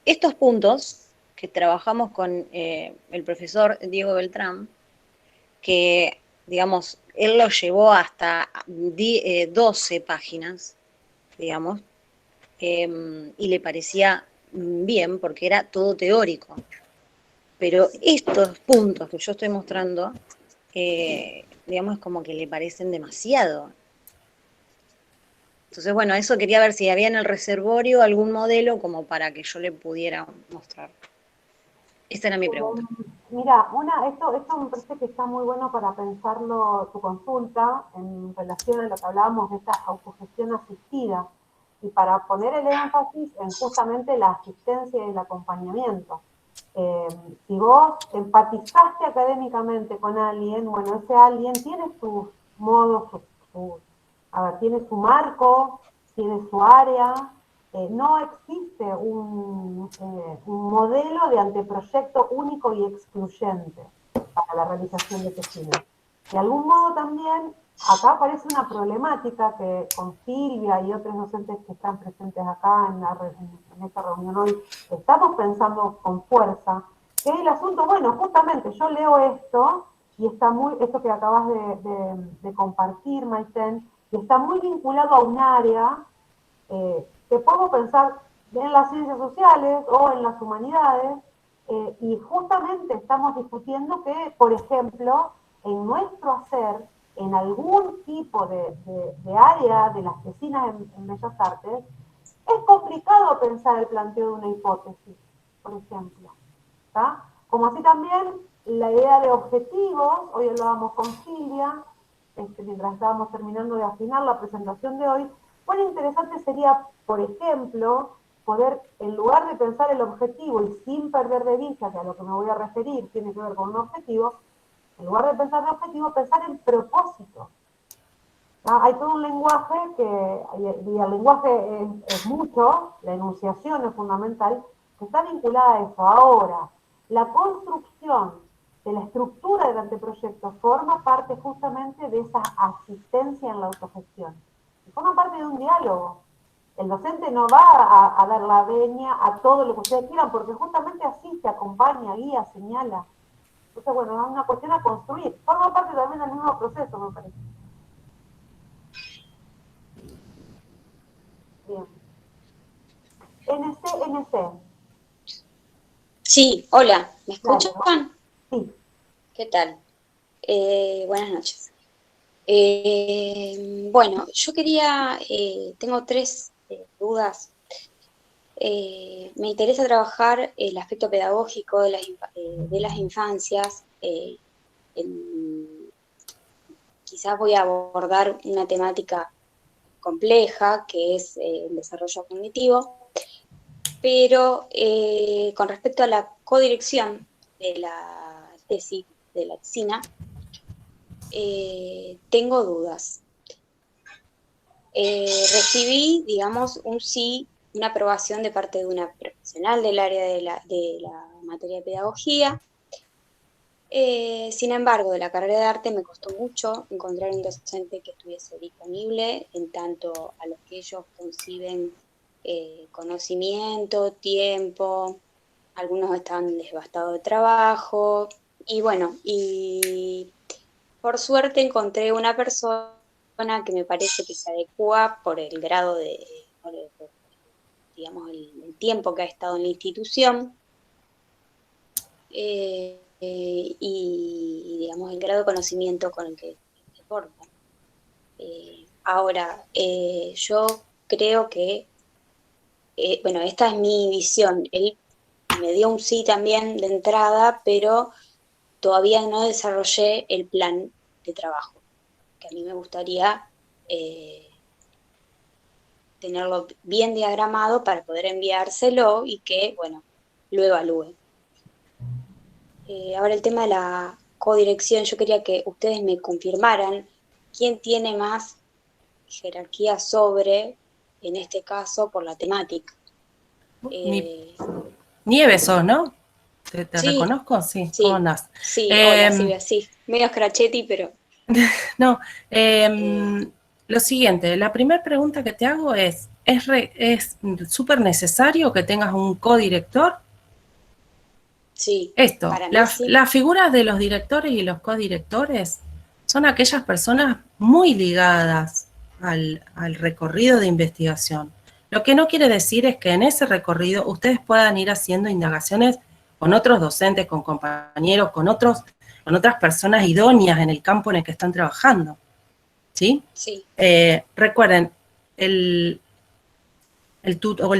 Estos puntos que trabajamos con el profesor Diego Beltrán, que, digamos, él los llevó hasta 12 páginas, digamos, y le parecía bien porque era todo teórico. Pero estos puntos que yo estoy mostrando, digamos, como que le parecen demasiado. Entonces, bueno, eso quería ver si había en el reservorio algún modelo como para que yo le pudiera mostrar. Esa era mi pregunta. Mira, esto me parece que está muy bueno para pensarlo tu consulta en relación a lo que hablábamos de esta autogestión asistida y para poner el énfasis en justamente la asistencia y el acompañamiento. Si vos empatizaste académicamente con alguien, bueno, ese alguien tiene sus modos, tiene su marco, tiene su área. No existe un modelo de anteproyecto único y excluyente para la realización de tesina. De algún modo también, acá aparece una problemática que con Silvia y otros docentes que están presentes acá en esta reunión hoy, estamos pensando con fuerza, que es el asunto, bueno, justamente yo leo esto, y está esto que acabas de compartir, Maiten, y está muy vinculado a un área que podemos pensar en las ciencias sociales o en las humanidades, y justamente estamos discutiendo que, por ejemplo, en nuestro hacer, en algún tipo de área de las tesinas en Bellas Artes, es complicado pensar el planteo de una hipótesis, por ejemplo. ¿Tá? Como así también la idea de objetivos, hoy hablábamos con Silvia, mientras estábamos terminando de afinar la presentación de hoy, cuán interesante sería, por ejemplo, poder, en lugar de pensar el objetivo y sin perder de vista que a lo que me voy a referir tiene que ver con un objetivo, en lugar de pensar en objetivo, pensar en propósito. Hay todo un lenguaje y el lenguaje es mucho, la enunciación es fundamental, que está vinculada a eso. Ahora, la construcción de la estructura del anteproyecto forma parte justamente de esa asistencia en la autogestión. Y forma parte de un diálogo. El docente no va a dar la venia a todo lo que ustedes quieran, porque justamente asiste, acompaña, guía, señala. Entonces, bueno, es una cuestión a construir. Forma parte también del mismo proceso, me parece. Bien. NC. Sí, hola, ¿me escuchan? Claro. Sí. ¿Qué tal? Buenas noches. Bueno, yo quería, tengo 3 dudas. Me interesa trabajar el aspecto pedagógico de las infancias. Quizás voy a abordar una temática compleja, que es el desarrollo cognitivo, pero con respecto a la codirección de la tesis de la tesina, tengo dudas. Recibí, digamos, una aprobación de parte de una profesional del área de la materia de pedagogía. Sin embargo, de la carrera de arte me costó mucho encontrar un docente que estuviese disponible en tanto a lo que ellos conciben conocimiento, tiempo, algunos estaban desgastados de trabajo, y bueno, y por suerte encontré una persona que me parece que se adecua por el grado digamos, el tiempo que ha estado en la institución, y digamos, el grado de conocimiento con el que aporta. Ahora, yo creo que bueno, esta es mi visión. Él me dio un sí también de entrada, pero todavía no desarrollé el plan de trabajo, que a mí me gustaría tenerlo bien diagramado para poder enviárselo y que, bueno, lo evalúe. Ahora el tema de la codirección, yo quería que ustedes me confirmaran quién tiene más jerarquía sobre, en este caso, por la temática. Nieves sos, ¿no? ¿Te Sí, reconozco? Sí, sí, ¿cómo andás? sí, hola, Silvia, sí, medio scratchetti, pero... No, lo siguiente, la primera pregunta que te hago es súper necesario que tengas un codirector? Sí, Esto, para mí sí. las figuras de los directores y los codirectores son aquellas personas muy ligadas al recorrido de investigación. Lo que no quiere decir es que en ese recorrido ustedes puedan ir haciendo indagaciones con otros docentes, con compañeros, con otras personas idóneas en el campo en el que están trabajando. ¿Sí? Sí. Recuerden, el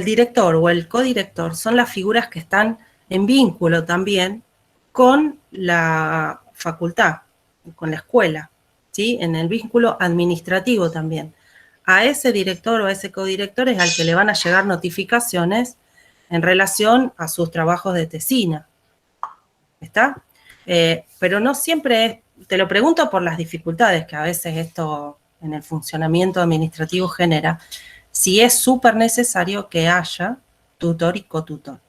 director o el codirector son las figuras que están en vínculo también con la facultad, con la escuela, ¿sí? En el vínculo administrativo también. A ese director o a ese codirector es al que le van a llegar notificaciones en relación a sus trabajos de tesina. ¿Está? Pero no siempre es, te lo pregunto por las dificultades que a veces esto en el funcionamiento administrativo genera, si es súper necesario que haya tutor y cotutor.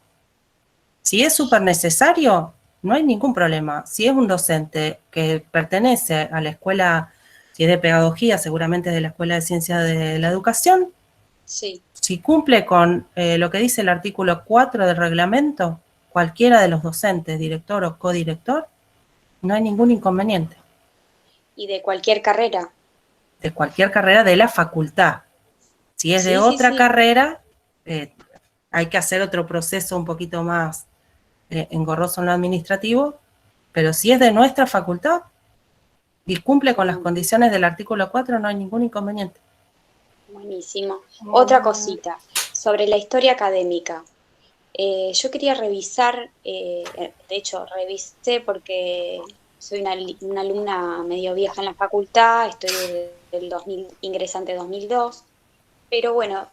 Si es súper necesario, no hay ningún problema. Si es un docente que pertenece a la escuela, si es de pedagogía, seguramente es de la Escuela de Ciencias de la Educación, sí. Si cumple con lo que dice el artículo 4 del reglamento, cualquiera de los docentes, director o codirector, no hay ningún inconveniente. ¿Y de cualquier carrera? De cualquier carrera de la facultad. Si es de otra carrera, hay que hacer otro proceso un poquito más engorroso en lo administrativo, pero si es de nuestra facultad y cumple con las condiciones del artículo 4, no hay ningún inconveniente. Buenísimo. Otra cosita, sobre la historia académica. Yo quería revisar, de hecho revisé porque soy una alumna medio vieja en la facultad, estoy del ingresante 2002, pero bueno,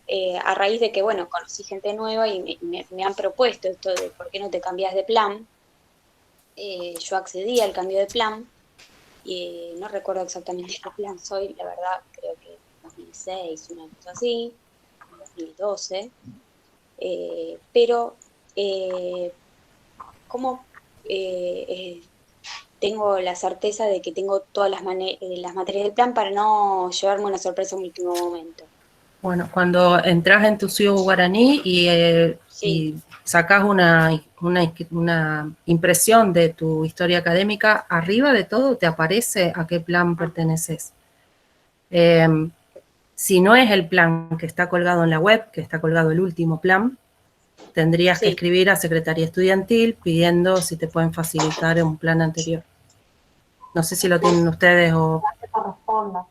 a raíz de que, bueno, conocí gente nueva y me han propuesto esto de por qué no te cambias de plan, yo accedí al cambio de plan, y no recuerdo exactamente qué plan soy, la verdad, creo que 2006, una cosa así, 2012, pero ¿cómo tengo la certeza de que tengo todas las materias del plan para no llevarme una sorpresa en último momento? Bueno, cuando entras en tu ciudad guaraní y sacás una impresión de tu historia académica, arriba de todo te aparece a qué plan perteneces. Si no es el plan que está colgado en la web, que está colgado el último plan, tendrías que escribir a Secretaría Estudiantil pidiendo si te pueden facilitar un plan anterior. No sé si lo tienen ustedes o... Que corresponda.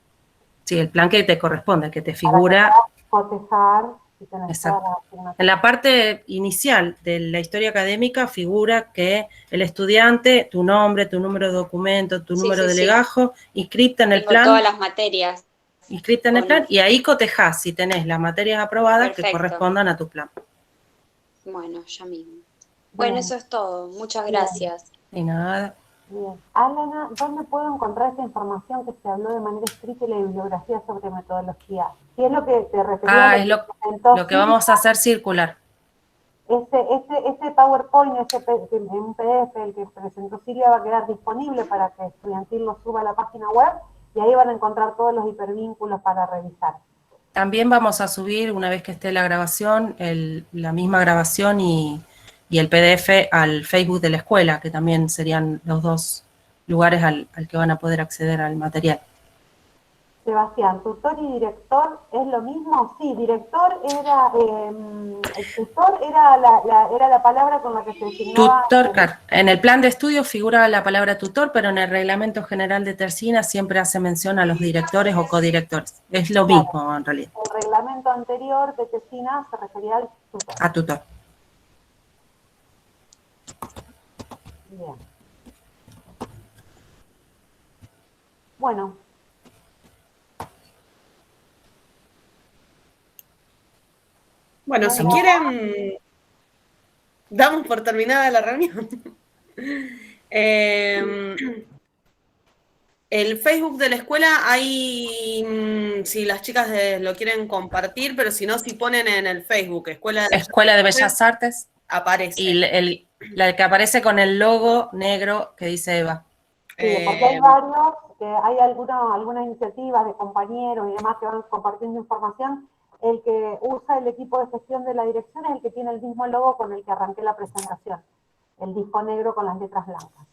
Sí, el plan que te corresponde, que te figura... Cotejar y tener Exacto. En la parte inicial de la historia académica figura que el estudiante, tu nombre, tu número de documento, tu número de legajo, inscripta en el plan. Todas las materias. Inscripta en el plan y ahí cotejás si tenés las materias aprobadas que correspondan a tu plan. Bueno, ya mismo. Bueno, eso es todo. Muchas gracias. Y nada. Bien. Alena, ¿dónde puedo encontrar esta información que se habló de manera estricta y la bibliografía sobre metodología? ¿Qué es lo que te refería? Es lo que vamos a hacer circular. Ese PowerPoint, un PDF, el que presentó Silvia, va a quedar disponible para que Estudiantil lo suba a la página web y ahí van a encontrar todos los hipervínculos para revisar. También vamos a subir, una vez que esté la grabación, la misma grabación y el PDF al Facebook de la escuela, que también serían los dos lugares al que van a poder acceder al material. Sebastián, ¿tutor y director es lo mismo? Sí, director era, el tutor era la palabra con la que se designaba. Tutor, claro. En el plan de estudio figura la palabra tutor, pero en el reglamento general de Tercina siempre hace mención a los directores o codirectores. Es lo mismo, en realidad. El reglamento anterior de Tercina se refería al tutor. A tutor. Bien. Bueno. Bueno, si quieren, damos por terminada la reunión. El Facebook de la escuela, hay, si las chicas lo quieren compartir, pero si no, si ponen en el Facebook Escuela de Bellas Artes, aparece. Y la que aparece con el logo negro que dice Eva. Sí, porque hay varios, hay algunas iniciativas de compañeros y demás que van compartiendo información. El que usa el equipo de gestión de la dirección es el que tiene el mismo logo con el que arranqué la presentación, el disco negro con las letras blancas.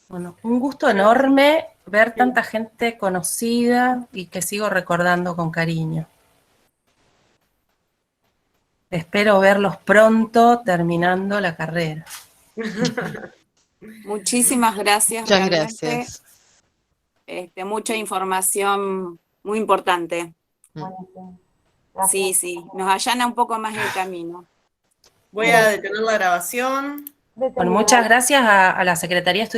Bueno, un gusto enorme ver tanta gente conocida y que sigo recordando con cariño. Espero verlos pronto terminando la carrera. Muchísimas gracias. Muchas realmente. gracias. Mucha información muy importante. Sí, sí, nos allana un poco más el camino. Voy a detener la grabación. Bueno, muchas gracias a la Secretaría Estudiantil